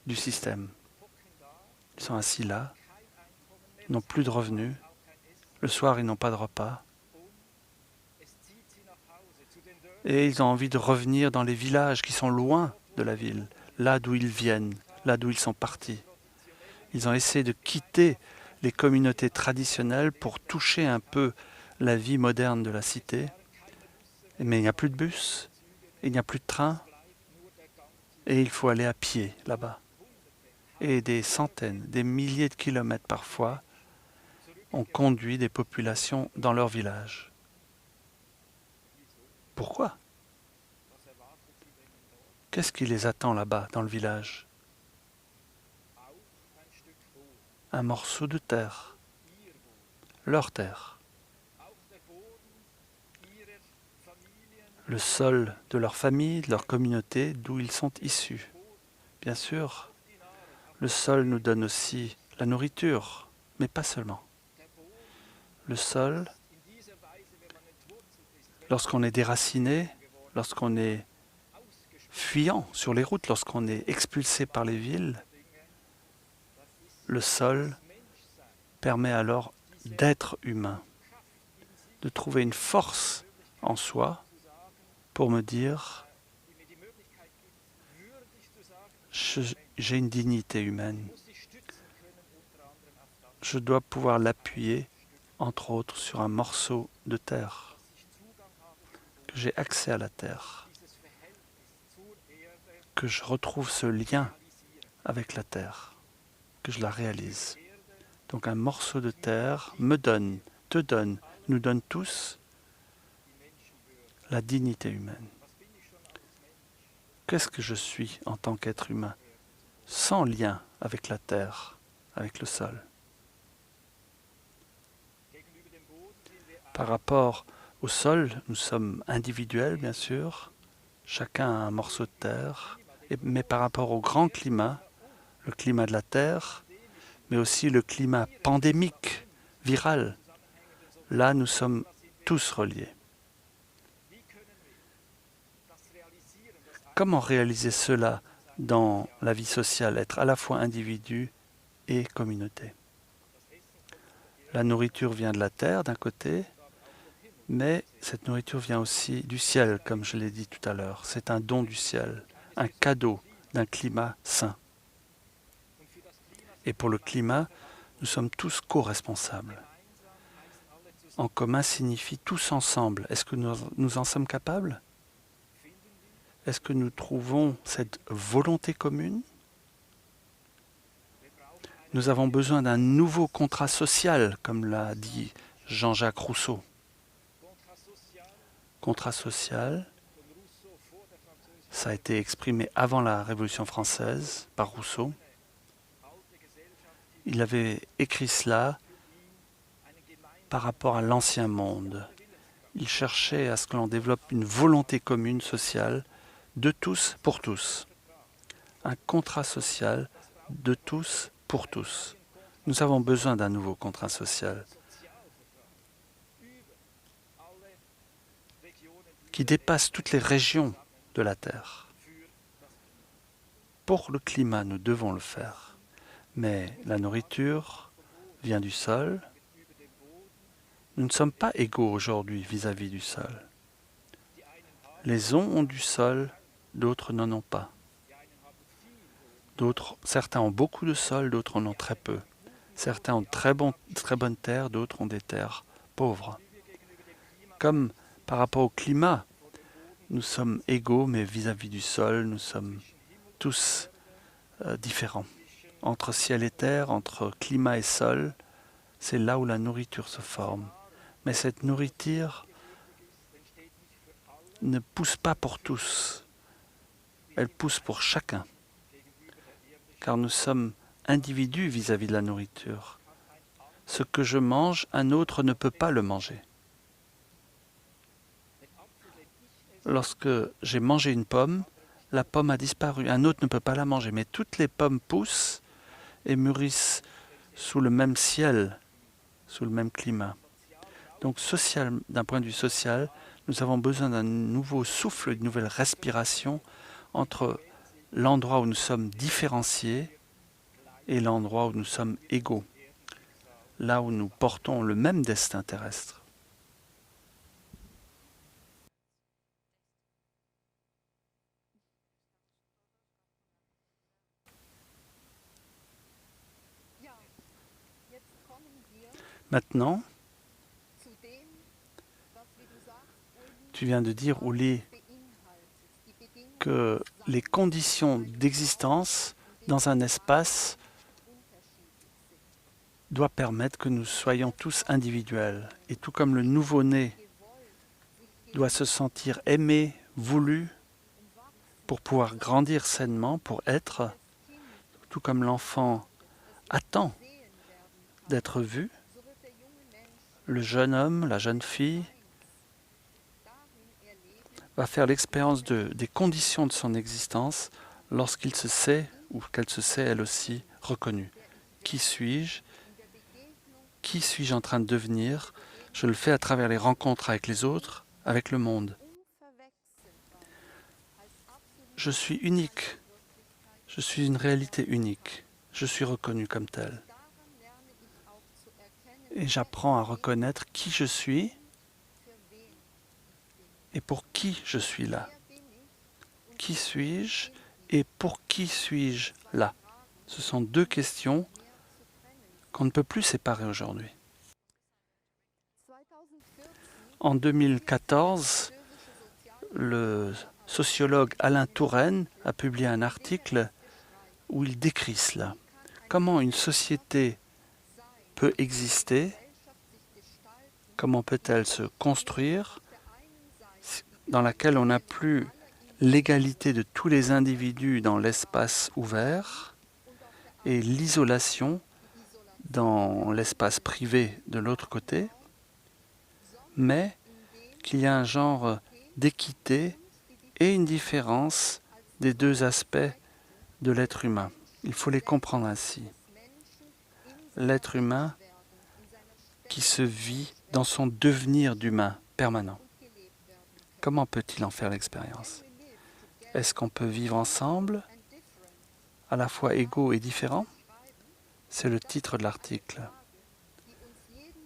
[SPEAKER 1] du système. Ils sont assis là, ils n'ont plus de revenus, le soir ils n'ont pas de repas, et ils ont envie de revenir dans les villages qui sont loin de la ville, là d'où ils viennent, là d'où ils sont partis. Ils ont essayé de quitter les communautés traditionnelles pour toucher un peu la vie moderne de la cité, mais il n'y a plus de bus, il n'y a plus de train, et il faut aller à pied là-bas. Et des centaines, des milliers de kilomètres parfois ont conduit des populations dans leur village. Pourquoi? Qu'est-ce qui les attend là-bas, dans le village? Un morceau de terre, leur terre, le sol de leur famille, de leur communauté, d'où ils sont issus. Bien sûr, le sol nous donne aussi la nourriture, mais pas seulement. Le sol, lorsqu'on est déraciné, lorsqu'on est fuyant sur les routes, lorsqu'on est expulsé par les villes, le sol permet alors d'être humain, de trouver une force en soi pour me dire j'ai une dignité humaine. Je dois pouvoir l'appuyer, entre autres, sur un morceau de terre, que j'ai accès à la terre, que je retrouve ce lien avec la terre, que je la réalise. Donc un morceau de terre me donne, te donne, nous donne tous la dignité humaine. Qu'est-ce que je suis en tant qu'être humain, sans lien avec la terre, avec le sol? Par rapport au sol, nous sommes individuels, bien sûr, chacun a un morceau de terre, mais par rapport au grand climat, le climat de la Terre, mais aussi le climat pandémique, viral, là nous sommes tous reliés. Comment réaliser cela dans la vie sociale, être à la fois individu et communauté? La nourriture vient de la terre d'un côté, mais cette nourriture vient aussi du ciel, comme je l'ai dit tout à l'heure. C'est un don du ciel, un cadeau d'un climat sain. Et pour le climat, nous sommes tous co-responsables. En commun signifie tous ensemble. Est-ce que nous en sommes capables? Est-ce que nous trouvons cette volonté commune? Nous avons besoin d'un nouveau contrat social, comme l'a dit Jean-Jacques Rousseau. Contrat social, ça a été exprimé avant la Révolution française par Rousseau. Il avait écrit cela par rapport à l'ancien monde. Il cherchait à ce que l'on développe une volonté commune sociale de tous pour tous. Un contrat social de tous pour tous. Nous avons besoin d'un nouveau contrat social qui dépasse toutes les régions de la Terre. Pour le climat, nous devons le faire. Mais la nourriture vient du sol. Nous ne sommes pas égaux aujourd'hui vis-à-vis du sol. Les uns ont du sol, d'autres n'en ont pas. Certains ont beaucoup de sol, d'autres en ont très peu. Certains ont très bonnes terres, d'autres ont des terres pauvres. Comme par rapport au climat, nous sommes égaux, mais vis-à-vis du sol, nous sommes tous différents. Entre ciel et terre, entre climat et sol, c'est là où la nourriture se forme. Mais cette nourriture ne pousse pas pour tous. Elle pousse pour chacun. Car nous sommes individus vis-à-vis de la nourriture. Ce que je mange, un autre ne peut pas le manger. Lorsque j'ai mangé une pomme, la pomme a disparu. Un autre ne peut pas la manger. Mais toutes les pommes poussent et mûrissent sous le même ciel, sous le même climat. Donc, d'un point de vue social, nous avons besoin d'un nouveau souffle, d'une nouvelle respiration entre l'endroit où nous sommes différenciés et l'endroit où nous sommes égaux, là où nous portons le même destin terrestre. Maintenant, tu viens de dire, Uli, que les conditions d'existence dans un espace doivent permettre que nous soyons tous individuels. Et tout comme le nouveau-né doit se sentir aimé, voulu, pour pouvoir grandir sainement, pour être, tout comme l'enfant attend d'être vu, le jeune homme, la jeune fille, va faire l'expérience des conditions de son existence lorsqu'il se sait, ou qu'elle se sait elle aussi, reconnue. Qui suis-je? Qui suis-je en train de devenir? Je le fais à travers les rencontres avec les autres, avec le monde. Je suis unique. Je suis une réalité unique. Je suis reconnu comme tel. Et j'apprends à reconnaître qui je suis et pour qui je suis là. Qui suis-je et pour qui suis-je là? Ce sont deux questions qu'on ne peut plus séparer aujourd'hui. En 2014, le sociologue Alain Touraine a publié un article où il décrit cela. Comment une société peut exister, comment peut-elle se construire, dans laquelle on n'a plus l'égalité de tous les individus dans l'espace ouvert et l'isolation dans l'espace privé de l'autre côté, mais qu'il y a un genre d'équité et une différence des deux aspects de l'être humain. Il faut les comprendre ainsi. L'être humain qui se vit dans son devenir d'humain permanent. Comment peut-il en faire l'expérience? Est-ce qu'on peut vivre ensemble, à la fois égaux et différents? C'est le titre de l'article.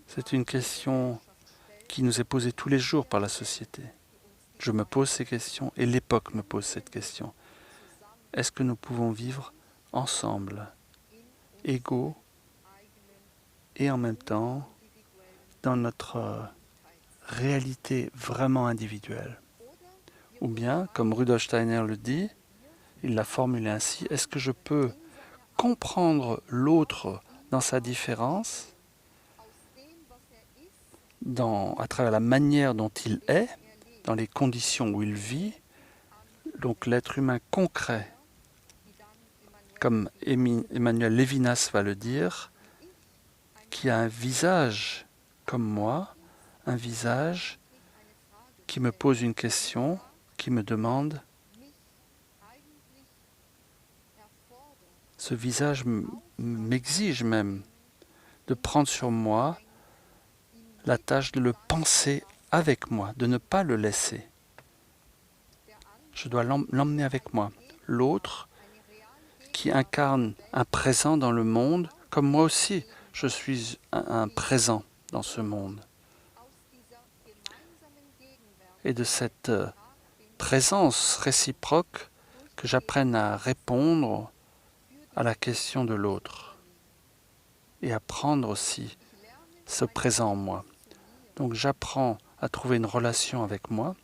[SPEAKER 1] C'est une question qui nous est posée tous les jours par la société. Je me pose ces questions et l'époque me pose cette question. Est-ce que nous pouvons vivre ensemble, égaux et en même temps dans notre réalité vraiment individuelle? Ou bien, comme Rudolf Steiner le dit, il l'a formulé ainsi, est-ce que je peux comprendre l'autre dans sa différence, à travers la manière dont il est, dans les conditions où il vit, donc l'être humain concret, comme Emmanuel Levinas va le dire, qui a un visage comme moi, un visage qui me pose une question, qui me demande. Ce visage m'exige même de prendre sur moi la tâche de le penser avec moi, de ne pas le laisser. Je dois l'emmener avec moi. L'autre qui incarne un présent dans le monde, comme moi aussi, je suis un présent dans ce monde. Et de cette présence réciproque, que j'apprenne à répondre à la question de l'autre et à prendre aussi ce présent en moi. Donc j'apprends à trouver une relation avec moi,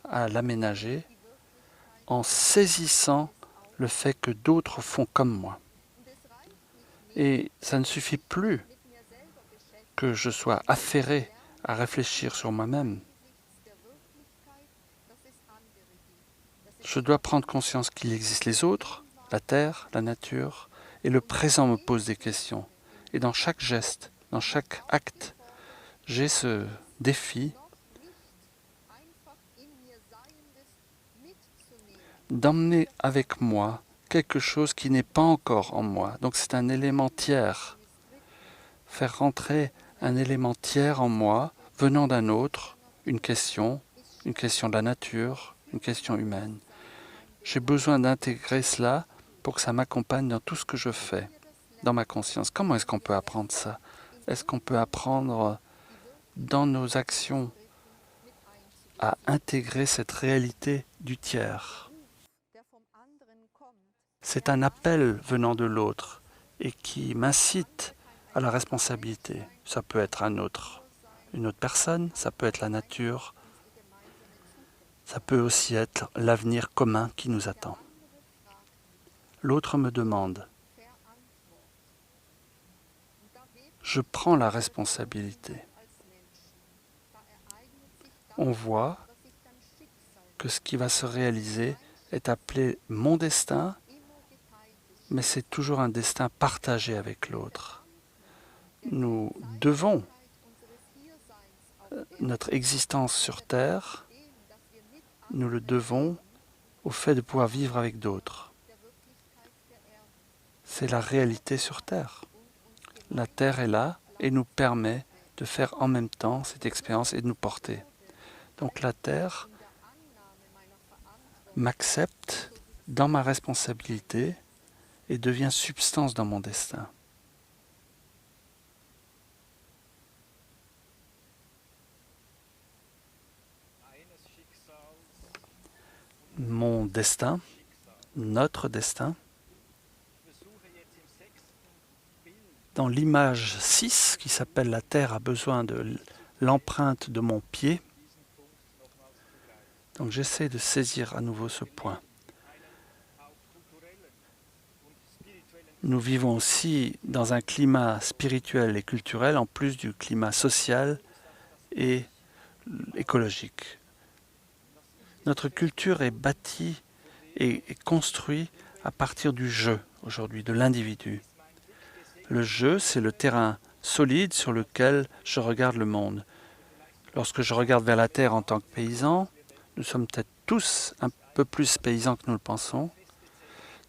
[SPEAKER 1] à l'aménager en saisissant le fait que d'autres font comme moi. Et ça ne suffit plus que je sois affairé à réfléchir sur moi-même. Je dois prendre conscience qu'il existe les autres, la terre, la nature, et le présent me pose des questions. Et dans chaque geste, dans chaque acte, j'ai ce défi d'emmener avec moi quelque chose qui n'est pas encore en moi. Donc c'est un élément tiers. Faire rentrer un élément tiers en moi, venant d'un autre, une question de la nature, une question humaine. J'ai besoin d'intégrer cela pour que ça m'accompagne dans tout ce que je fais, dans ma conscience. Comment est-ce qu'on peut apprendre ça? Est-ce qu'on peut apprendre dans nos actions à intégrer cette réalité du tiers? C'est un appel venant de l'autre et qui m'incite à la responsabilité. Ça peut être une autre personne, ça peut être la nature, ça peut aussi être l'avenir commun qui nous attend. L'autre me demande. Je prends la responsabilité. On voit que ce qui va se réaliser est appelé mon destin, mais c'est toujours un destin partagé avec l'autre. Nous devons notre existence sur Terre, nous le devons au fait de pouvoir vivre avec d'autres. C'est la réalité sur Terre. La Terre est là et nous permet de faire en même temps cette expérience et de nous porter. Donc la Terre m'accepte dans ma responsabilité et devient substance dans mon destin. Mon destin, notre destin, dans l'image 6 qui s'appelle la Terre a besoin de l'empreinte de mon pied. Donc j'essaie de saisir à nouveau ce point. Nous vivons aussi dans un climat spirituel et culturel en plus du climat social et écologique. Notre culture est bâtie et construite à partir du jeu aujourd'hui, de l'individu. Le jeu, c'est le terrain solide sur lequel je regarde le monde. Lorsque je regarde vers la terre en tant que paysan, nous sommes peut-être tous un peu plus paysans que nous le pensons.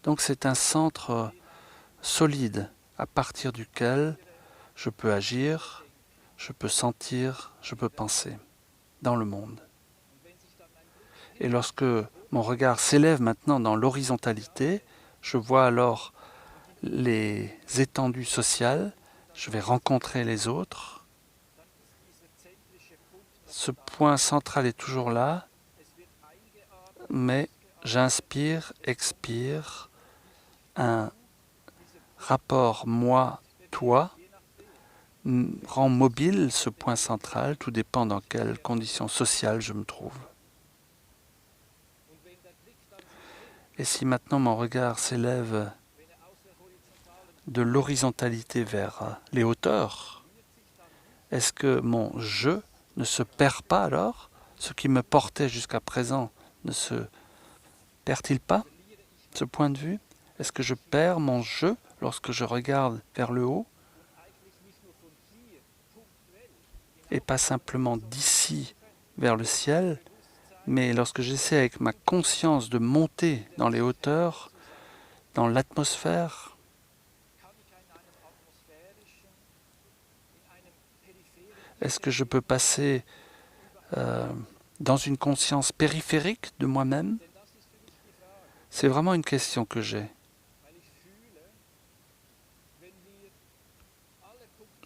[SPEAKER 1] Donc c'est un centre solide à partir duquel je peux agir, je peux sentir, je peux penser dans le monde. Et lorsque mon regard s'élève maintenant dans l'horizontalité, je vois alors les étendues sociales, je vais rencontrer les autres. Ce point central est toujours là, mais j'inspire, expire, un rapport moi-toi rend mobile ce point central, tout dépend dans quelles conditions sociales je me trouve. Et si maintenant mon regard s'élève de l'horizontalité vers les hauteurs, est-ce que mon je ne se perd pas alors? Ce qui me portait jusqu'à présent ne se perd-il pas, ce point de vue? Est-ce que je perds mon je lorsque je regarde vers le haut? Et pas simplement d'ici vers le ciel, mais lorsque j'essaie avec ma conscience de monter dans les hauteurs, dans l'atmosphère, est-ce que je peux passer dans une conscience périphérique de moi-même? C'est vraiment une question que j'ai.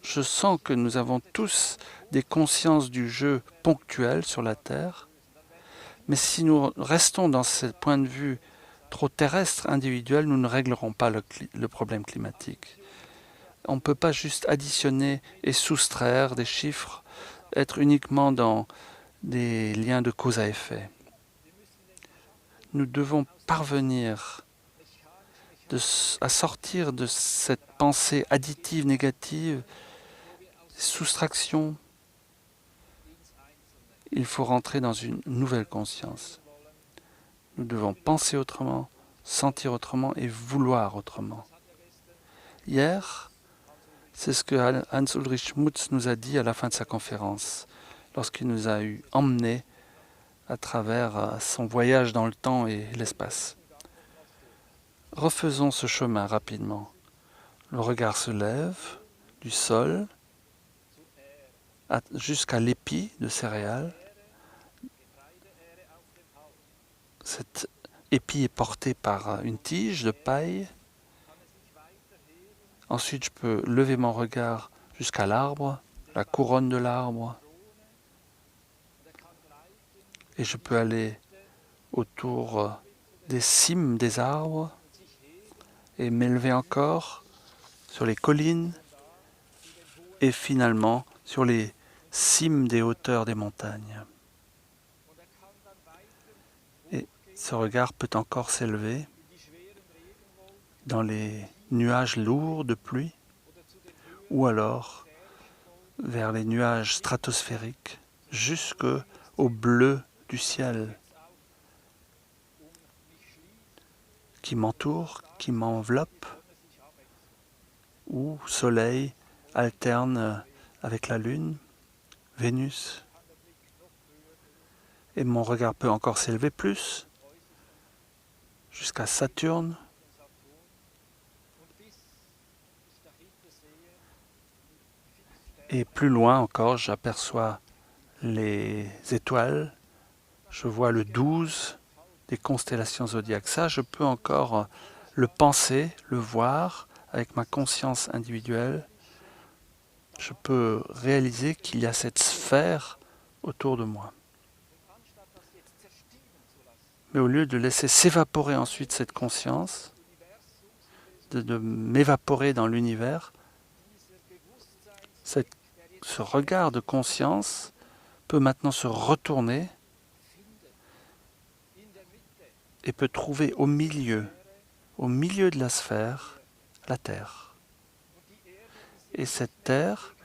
[SPEAKER 1] Je sens que nous avons tous des consciences du jeu ponctuelles sur la Terre, mais si nous restons dans ce point de vue trop terrestre, individuel, nous ne réglerons pas le problème climatique. On ne peut pas juste additionner et soustraire des chiffres, être uniquement dans des liens de cause à effet. Nous devons parvenir à sortir de cette pensée additive négative, soustraction. Il faut rentrer dans une nouvelle conscience. Nous devons penser autrement, sentir autrement et vouloir autrement. Hier, c'est ce que Hans-Ulrich Schmutz nous a dit à la fin de sa conférence, lorsqu'il nous a emmenés à travers son voyage dans le temps et l'espace. Refaisons ce chemin rapidement. Le regard se lève du sol jusqu'à l'épi de céréales. Cet épi est porté par une tige de paille. Ensuite, je peux lever mon regard jusqu'à l'arbre, la couronne de l'arbre. Et je peux aller autour des cimes des arbres et m'élever encore sur les collines et finalement sur les cimes des hauteurs des montagnes. Et ce regard peut encore s'élever dans les nuages lourds de pluie ou alors vers les nuages stratosphériques jusqu'au bleu du ciel qui m'entoure, qui m'enveloppe, où soleil alterne avec la lune, Vénus. Et mon regard peut encore s'élever plus, jusqu'à Saturne. Et plus loin encore, j'aperçois les étoiles. Je vois le 12 des constellations zodiaques. Ça, je peux encore le penser, le voir avec ma conscience individuelle. Je peux réaliser qu'il y a cette sphère autour de moi. Mais au lieu de laisser s'évaporer ensuite cette conscience, de m'évaporer dans l'univers, ce regard de conscience peut maintenant se retourner et peut trouver au milieu de la sphère, la Terre. Et cette Terre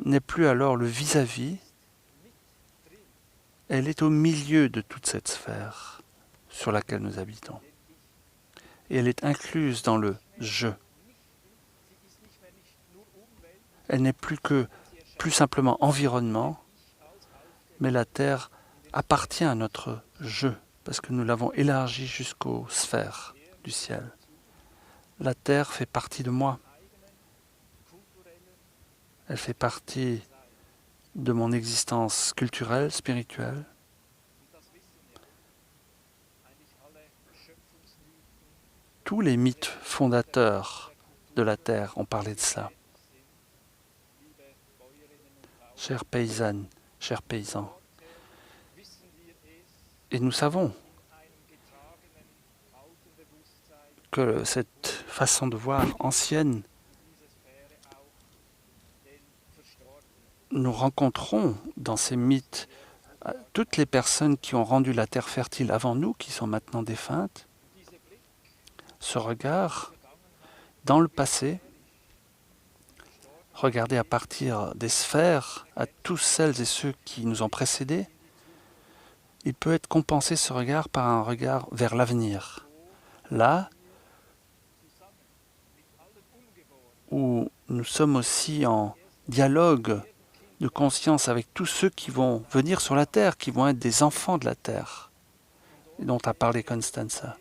[SPEAKER 1] n'est plus alors le vis-à-vis, elle est au milieu de toute cette sphère sur laquelle nous habitons. Et elle est incluse dans le « je ». Elle n'est plus simplement environnement, mais la Terre appartient à notre « je », parce que nous l'avons élargie jusqu'aux sphères du ciel. La Terre fait partie de moi. Elle fait partie de mon existence culturelle, spirituelle. Tous les mythes fondateurs de la Terre ont parlé de ça. Chères paysannes, chers paysans. Et nous savons que cette façon de voir ancienne, nous rencontrons dans ces mythes toutes les personnes qui ont rendu la terre fertile avant nous, qui sont maintenant défuntes. Ce regard dans le passé, regarder à partir des sphères à tous celles et ceux qui nous ont précédés, il peut être compensé ce regard par un regard vers l'avenir. Là où nous sommes aussi en dialogue de conscience avec tous ceux qui vont venir sur la Terre, qui vont être des enfants de la Terre, dont a parlé Constanza.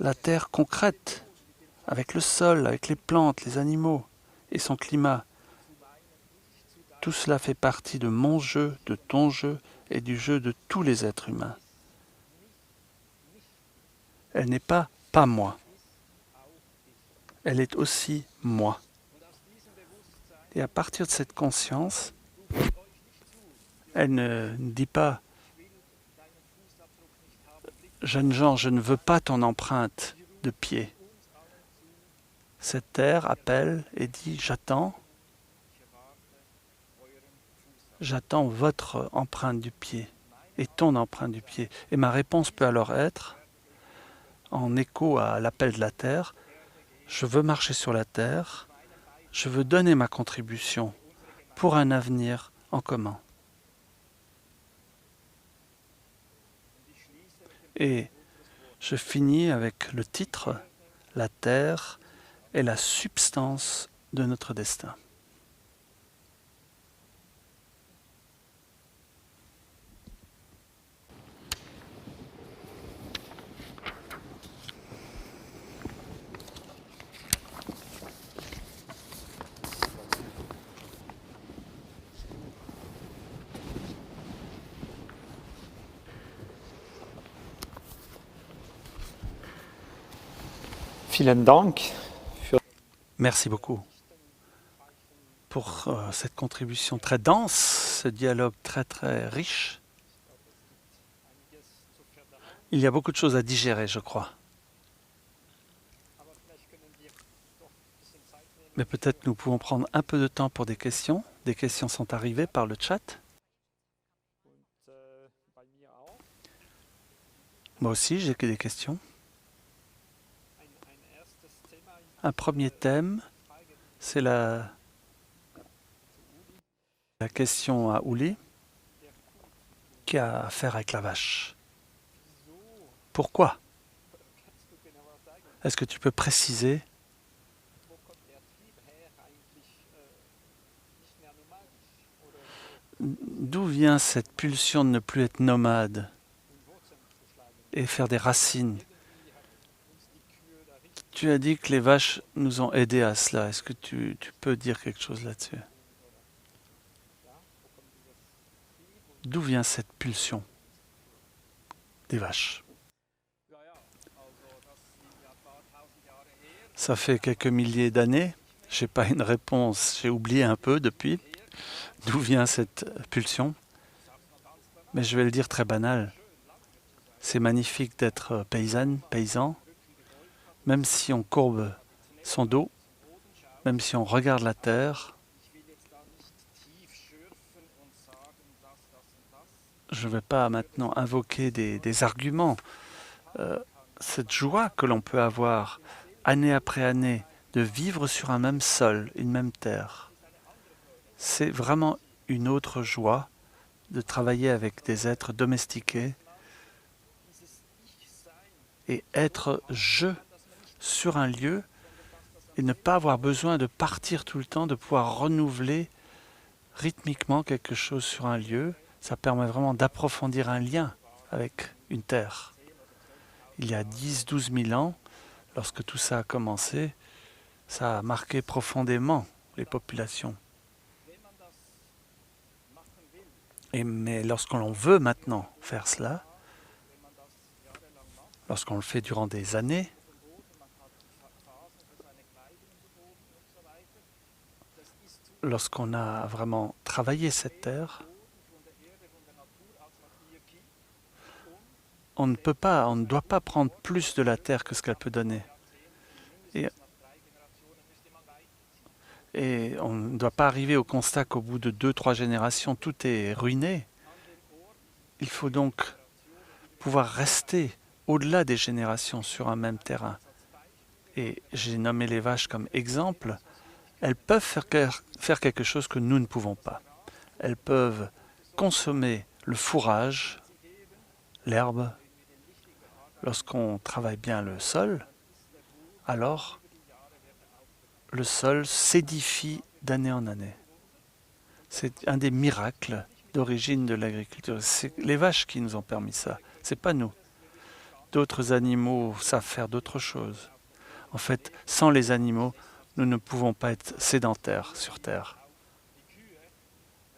[SPEAKER 1] La Terre concrète, avec le sol, avec les plantes, les animaux et son climat. Tout cela fait partie de mon jeu, de ton jeu et du jeu de tous les êtres humains. Elle n'est pas moi. Elle est aussi moi. Et à partir de cette conscience, elle ne dit pas « Jeune gens, je ne veux pas ton empreinte de pied ». Cette terre appelle et dit « J'attends votre empreinte du pied et ton empreinte du pied ». Et ma réponse peut alors être, en écho à l'appel de la terre, je veux marcher sur la terre, je veux donner ma contribution pour un avenir en commun. Et je finis avec le titre « La terre est la substance de notre destin ».
[SPEAKER 2] Vielen Dank.
[SPEAKER 1] Merci beaucoup pour cette contribution très dense, ce dialogue très riche. Il y a beaucoup de choses à digérer, je crois. Mais peut-être nous pouvons prendre un peu de temps pour des questions. Des questions sont arrivées par le chat. Moi aussi, j'ai que des questions. Un premier thème, c'est la question à Uli, qui a à faire avec la vache. Pourquoi? Est-ce que tu peux préciser? D'où vient cette pulsion de ne plus être nomade et faire des racines? Tu as dit que les vaches nous ont aidés à cela. Est-ce que tu peux dire quelque chose là-dessus? D'où vient cette pulsion des vaches? Ça fait quelques milliers d'années. Je n'ai pas une réponse. J'ai oublié un peu depuis. D'où vient cette pulsion? Mais je vais le dire très banal. C'est magnifique d'être paysanne, paysan. Même si on courbe son dos, même si on regarde la terre, je ne vais pas maintenant invoquer des arguments. Cette joie que l'on peut avoir année après année de vivre sur un même sol, une même terre, c'est vraiment une autre joie de travailler avec des êtres domestiqués et être je sur un lieu et ne pas avoir besoin de partir tout le temps, de pouvoir renouveler rythmiquement quelque chose sur un lieu. Ça permet vraiment d'approfondir un lien avec une terre. Il y a 10-12 000 ans, lorsque tout ça a commencé, ça a marqué profondément les populations. Mais lorsqu'on veut maintenant faire cela, lorsqu'on le fait durant des années, lorsqu'on a vraiment travaillé cette terre, on ne doit pas prendre plus de la terre que ce qu'elle peut donner. Et on ne doit pas arriver au constat qu'au bout de 2-3 générations, tout est ruiné. Il faut donc pouvoir rester au-delà des générations sur un même terrain. Et j'ai nommé les vaches comme exemple. Elles peuvent faire quelque chose que nous ne pouvons pas. Elles peuvent consommer le fourrage, l'herbe. Lorsqu'on travaille bien le sol, alors le sol s'édifie d'année en année. C'est un des miracles d'origine de l'agriculture. C'est les vaches qui nous ont permis ça, c'est pas nous. D'autres animaux savent faire d'autres choses. En fait, sans les animaux, nous ne pouvons pas être sédentaires sur Terre.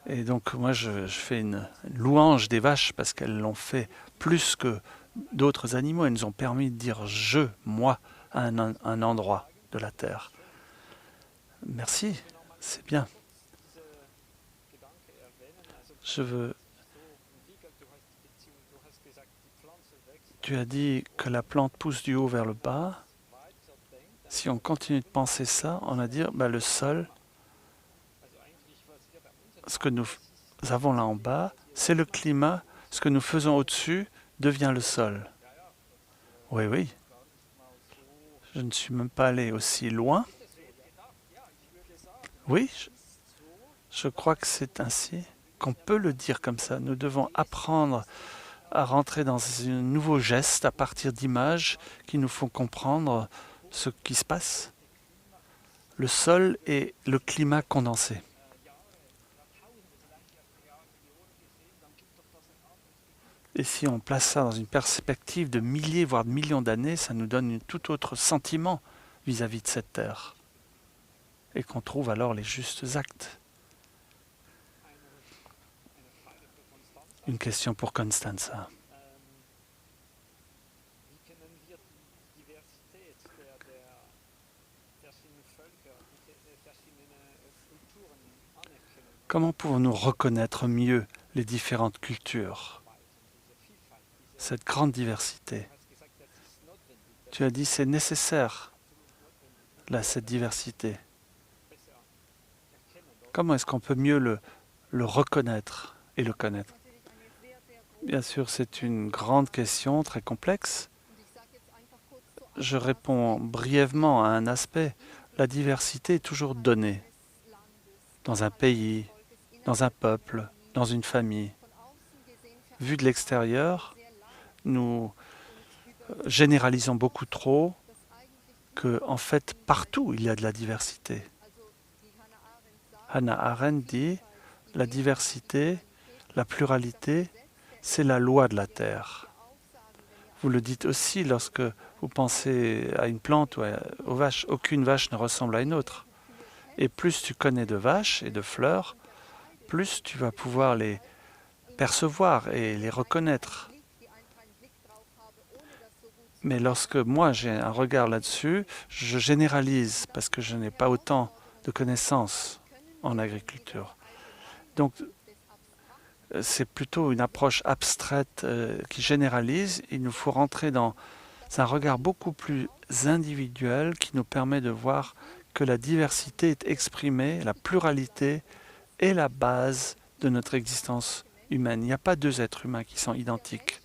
[SPEAKER 1] Et donc moi, je fais une louange des vaches parce qu'elles l'ont fait plus que d'autres animaux. Elles nous ont permis de dire « je », moi, à un endroit de la Terre. Merci, c'est bien. Je veux... Tu as dit que la plante pousse du haut vers le bas. Si on continue de penser ça, on va dire le sol, ce que nous avons là en bas, c'est le climat. Ce que nous faisons au-dessus devient le sol. Oui, oui. Je ne suis même pas allé aussi loin. Oui, je crois que c'est ainsi qu'on peut le dire comme ça. Nous devons apprendre à rentrer dans un nouveau geste à partir d'images qui nous font comprendre ce qui se passe. Le sol et le climat condensé. Et si on place ça dans une perspective de milliers, voire de millions d'années, ça nous donne un tout autre sentiment vis-à-vis de cette terre. Et qu'on trouve alors les justes actes. Une question pour Constanza. Comment pouvons-nous reconnaître mieux les différentes cultures, cette grande diversité? Tu as dit c'est nécessaire, là, cette diversité. Comment est-ce qu'on peut mieux le reconnaître et le connaître? Bien sûr, c'est une grande question, très complexe. Je réponds brièvement à un aspect. La diversité est toujours donnée dans un pays, dans un peuple, dans une famille. Vu de l'extérieur, nous généralisons beaucoup trop que, en fait, partout il y a de la diversité. Hannah Arendt dit la diversité, la pluralité, c'est la loi de la Terre. Vous le dites aussi lorsque vous pensez à une plante ou aux vaches. Aucune vache ne ressemble à une autre. Et plus tu connais de vaches et de fleurs, plus tu vas pouvoir les percevoir et les reconnaître. Mais lorsque moi j'ai un regard là-dessus, je généralise parce que je n'ai pas autant de connaissances en agriculture. Donc c'est plutôt une approche abstraite qui généralise. Il nous faut rentrer dans un regard beaucoup plus individuel qui nous permet de voir que la diversité est exprimée, la pluralité est la base de notre existence humaine. Il n'y a pas deux êtres humains qui sont identiques.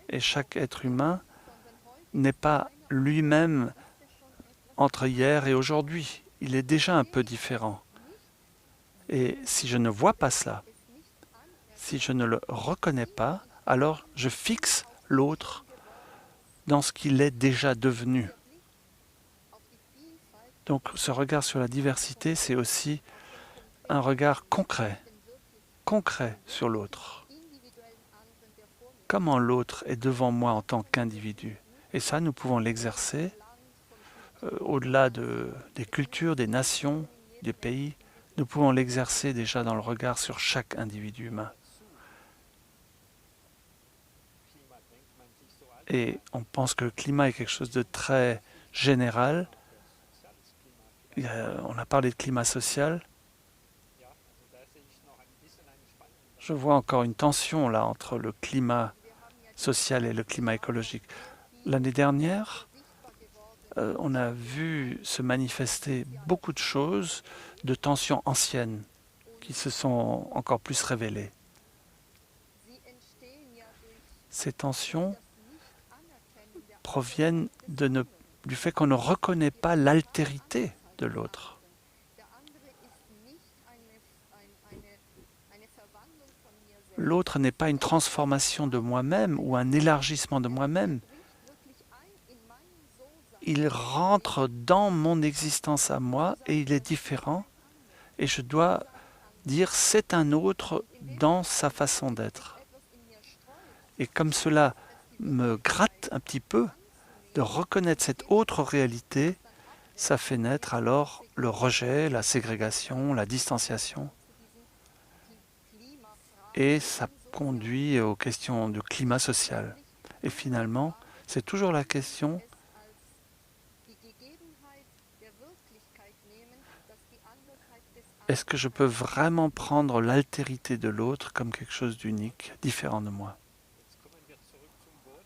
[SPEAKER 1] Et chaque être humain n'est pas lui-même entre hier et aujourd'hui. Il est déjà un peu différent. Et si je ne vois pas cela, si je ne le reconnais pas, alors je fixe l'autre dans ce qu'il est déjà devenu. Donc ce regard sur la diversité, c'est aussi un regard concret sur l'autre. Comment l'autre est devant moi en tant qu'individu. Et ça, nous pouvons l'exercer au-delà des cultures, des nations, des pays. Nous pouvons l'exercer déjà dans le regard sur chaque individu humain. Et on pense que le climat est quelque chose de très général. On a parlé de climat social. Je vois encore une tension là entre le climat social et le climat écologique. L'année dernière, on a vu se manifester beaucoup de choses, de tensions anciennes qui se sont encore plus révélées. Ces tensions proviennent du fait qu'on ne reconnaît pas l'altérité de l'autre. L'autre n'est pas une transformation de moi-même ou un élargissement de moi-même. Il rentre dans mon existence à moi et il est différent. Et je dois dire c'est un autre dans sa façon d'être. Et comme cela me gratte un petit peu de reconnaître cette autre réalité, ça fait naître alors le rejet, la ségrégation, la distanciation. Et ça conduit aux questions de climat social. Et finalement, c'est toujours la question Est-ce que je peux vraiment prendre l'altérité de l'autre comme quelque chose d'unique, différent de moi?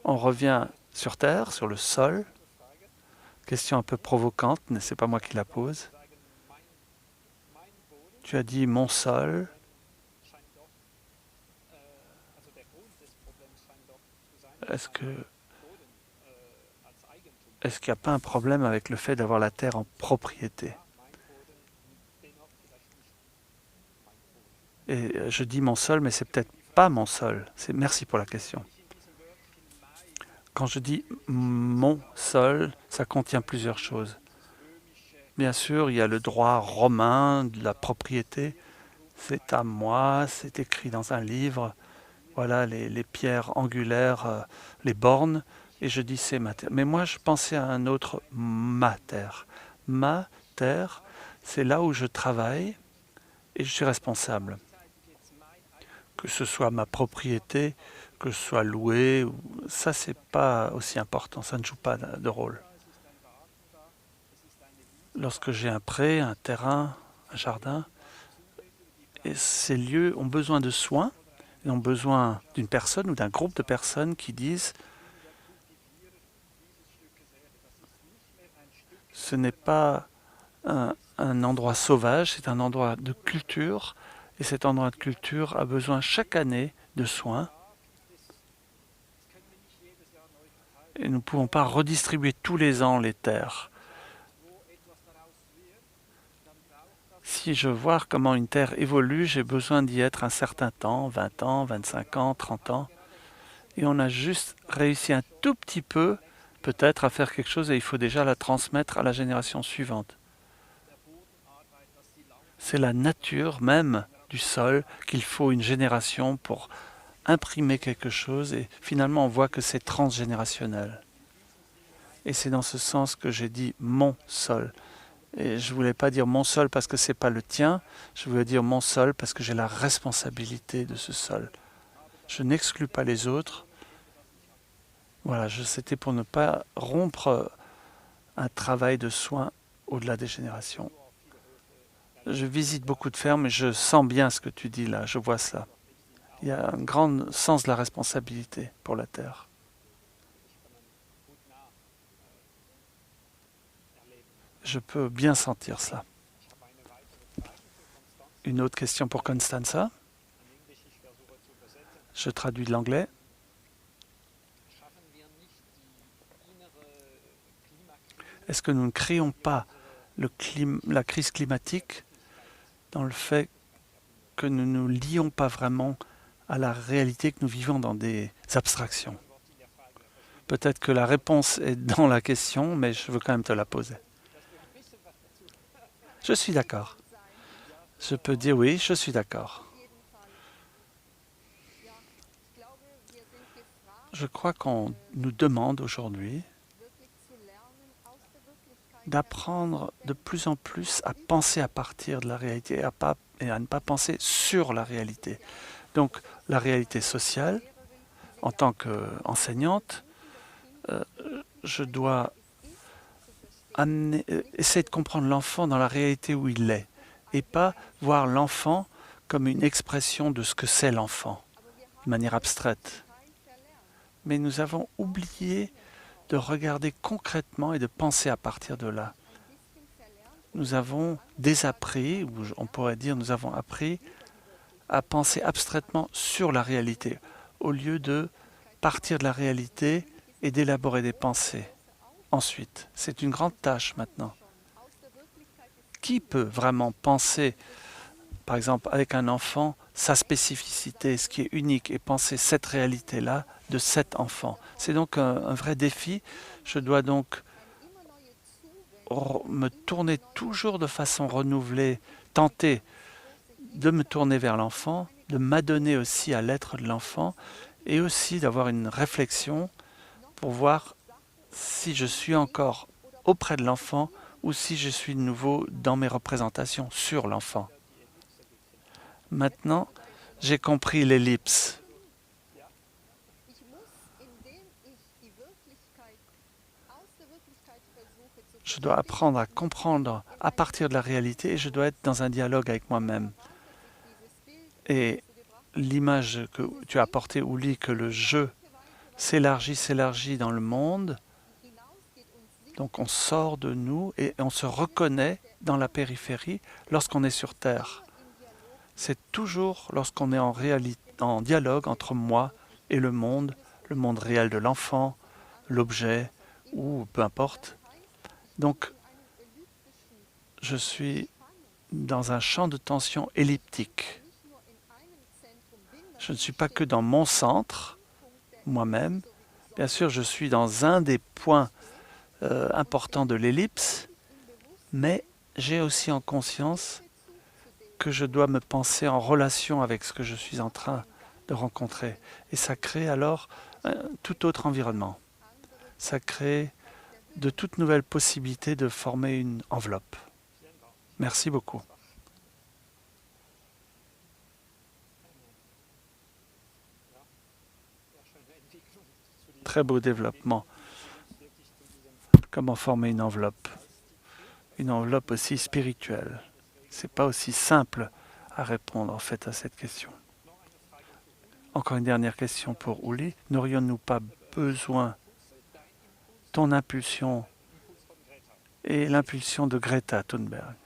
[SPEAKER 1] On revient sur Terre, sur le sol. Question un peu provocante, mais ce n'est pas moi qui la pose. Tu as dit mon sol. Est-ce qu'il n'y a pas un problème avec le fait d'avoir la terre en propriété? Et je dis mon sol, mais c'est peut-être pas mon sol. Merci pour la question. Quand je dis mon sol, ça contient plusieurs choses. Bien sûr, il y a le droit romain de la propriété. C'est à moi, c'est écrit dans un livre. Voilà les pierres angulaires, les bornes. Et je dis c'est ma terre. Mais moi, je pensais à un autre ma terre. Ma terre, c'est là où je travaille et je suis responsable. Que ce soit ma propriété, que ce soit loué, ça c'est pas aussi important, ça ne joue pas de rôle. Lorsque j'ai un pré, un terrain, un jardin, et ces lieux ont besoin de soins, et ont besoin d'une personne ou d'un groupe de personnes qui disent ce n'est pas un endroit sauvage, c'est un endroit de culture, et cet endroit de culture a besoin chaque année de soins. Et nous ne pouvons pas redistribuer tous les ans les terres. Si je vois comment une terre évolue, j'ai besoin d'y être un certain temps, 20 ans, 25 ans, 30 ans. Et on a juste réussi un tout petit peu, peut-être, à faire quelque chose et il faut déjà la transmettre à la génération suivante. C'est la nature même du sol qu'il faut une génération pour imprimer quelque chose et finalement on voit que c'est transgénérationnel. Et c'est dans ce sens que j'ai dit mon sol. Et je ne voulais pas dire mon sol parce que ce n'est pas le tien, je voulais dire mon sol parce que j'ai la responsabilité de ce sol. Je n'exclus pas les autres. Voilà, c'était pour ne pas rompre un travail de soin au-delà des générations. Je visite beaucoup de fermes et je sens bien ce que tu dis là, je vois ça. Il y a un grand sens de la responsabilité pour la terre. Je peux bien sentir ça. Une autre question pour Constanza. Je traduis de l'anglais. Est-ce que nous ne créons pas la crise climatique dans le fait que nous ne nous lions pas vraiment à la réalité, que nous vivons dans des abstractions? Peut-être que la réponse est dans la question, mais je veux quand même te la poser. Je suis d'accord. Je peux dire oui, je suis d'accord. Je crois qu'on nous demande aujourd'hui d'apprendre de plus en plus à penser à partir de la réalité et à ne pas penser sur la réalité. Donc la réalité sociale, en tant qu'enseignante, je dois essayer de comprendre l'enfant dans la réalité où il est et pas voir l'enfant comme une expression de ce que c'est l'enfant, de manière abstraite. Mais nous avons oublié de regarder concrètement et de penser à partir de là. Nous avons désappris, ou on pourrait dire nous avons appris à penser abstraitement sur la réalité, au lieu de partir de la réalité et d'élaborer des pensées. Ensuite, c'est une grande tâche maintenant. Qui peut vraiment penser, par exemple, avec un enfant, sa spécificité, ce qui est unique, et penser cette réalité-là de cet enfant? C'est donc un vrai défi. Je dois donc me tourner toujours de façon renouvelée, tenter de me tourner vers l'enfant, de m'adonner aussi à l'être de l'enfant, et aussi d'avoir une réflexion pour voir si je suis encore auprès de l'enfant ou si je suis de nouveau dans mes représentations sur l'enfant. Maintenant, j'ai compris l'ellipse. Je dois apprendre à comprendre à partir de la réalité et je dois être dans un dialogue avec moi-même. Et l'image que tu as apportée, Uli, que le jeu s'élargit dans le monde, donc on sort de nous et on se reconnaît dans la périphérie lorsqu'on est sur Terre. C'est toujours lorsqu'on est en dialogue entre moi et le monde réel de l'enfant, l'objet, ou peu importe. Donc, je suis dans un champ de tension elliptique. Je ne suis pas que dans mon centre, moi-même. Bien sûr, je suis dans un des points importants de l'ellipse, mais j'ai aussi en conscience que je dois me penser en relation avec ce que je suis en train de rencontrer. Et ça crée alors un tout autre environnement. Ça crée de toutes nouvelles possibilités de former une enveloppe. Merci beaucoup. Très beau développement. Comment former une enveloppe? Une enveloppe aussi spirituelle. C'est pas aussi simple à répondre en fait à cette question. Encore une dernière question pour Uli. N'aurions-nous pas besoin ton impulsion et l'impulsion de Greta Thunberg?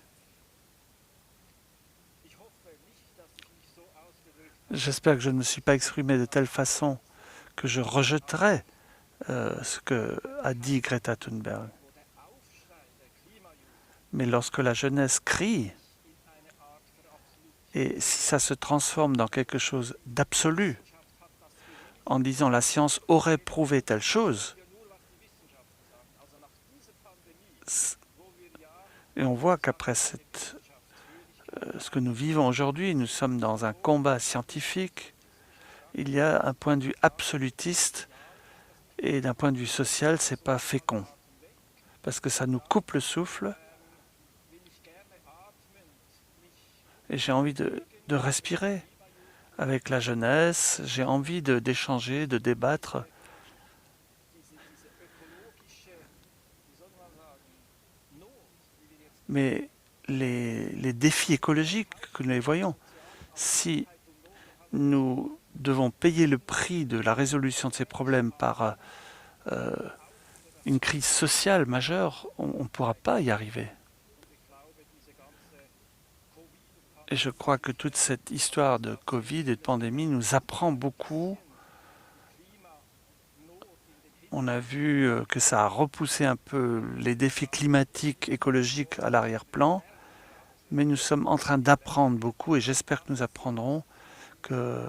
[SPEAKER 1] J'espère que je ne me suis pas exprimé de telle façon que je rejetterai ce que a dit Greta Thunberg. Mais lorsque la jeunesse crie, et si ça se transforme dans quelque chose d'absolu, en disant la science aurait prouvé telle chose, et on voit qu'après ce que nous vivons aujourd'hui, nous sommes dans un combat scientifique, il y a un point de vue absolutiste, et d'un point de vue social, c'est pas fécond, parce que ça nous coupe le souffle, et j'ai envie de respirer avec la jeunesse, j'ai envie d'échanger, de débattre. Mais les défis écologiques que nous les voyons, si nous devons payer le prix de la résolution de ces problèmes par une crise sociale majeure, on ne pourra pas y arriver. Et je crois que toute cette histoire de Covid et de pandémie nous apprend beaucoup. On a vu que ça a repoussé un peu les défis climatiques, écologiques à l'arrière-plan, mais nous sommes en train d'apprendre beaucoup et j'espère que nous apprendrons que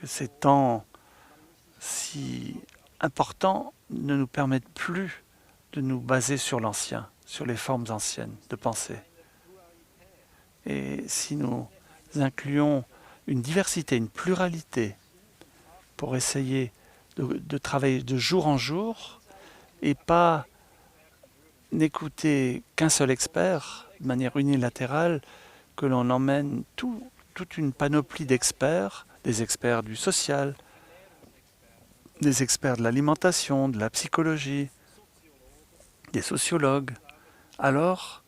[SPEAKER 1] ces temps si importants ne nous permettent plus de nous baser sur l'ancien, sur les formes anciennes de pensée. Et si nous incluons une diversité, une pluralité pour essayer de travailler de jour en jour et pas n'écouter qu'un seul expert de manière unilatérale, que l'on emmène toute une panoplie d'experts, des experts du social, des experts de l'alimentation, de la psychologie, des sociologues, alors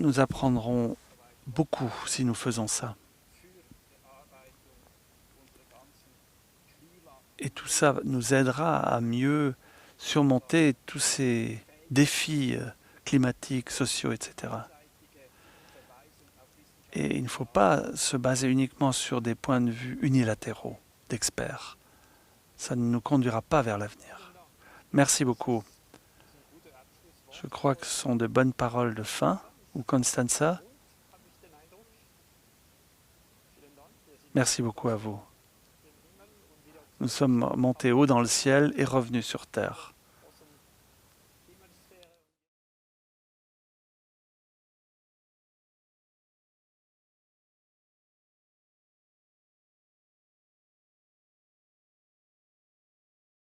[SPEAKER 1] nous apprendrons beaucoup si nous faisons ça. Et tout ça nous aidera à mieux surmonter tous ces défis climatiques, sociaux, etc. Et il ne faut pas se baser uniquement sur des points de vue unilatéraux d'experts. Ça ne nous conduira pas vers l'avenir. Merci beaucoup. Je crois que ce sont de bonnes paroles de fin. Ou Constanza? Merci beaucoup à vous. Nous sommes montés haut dans le ciel et revenus sur terre.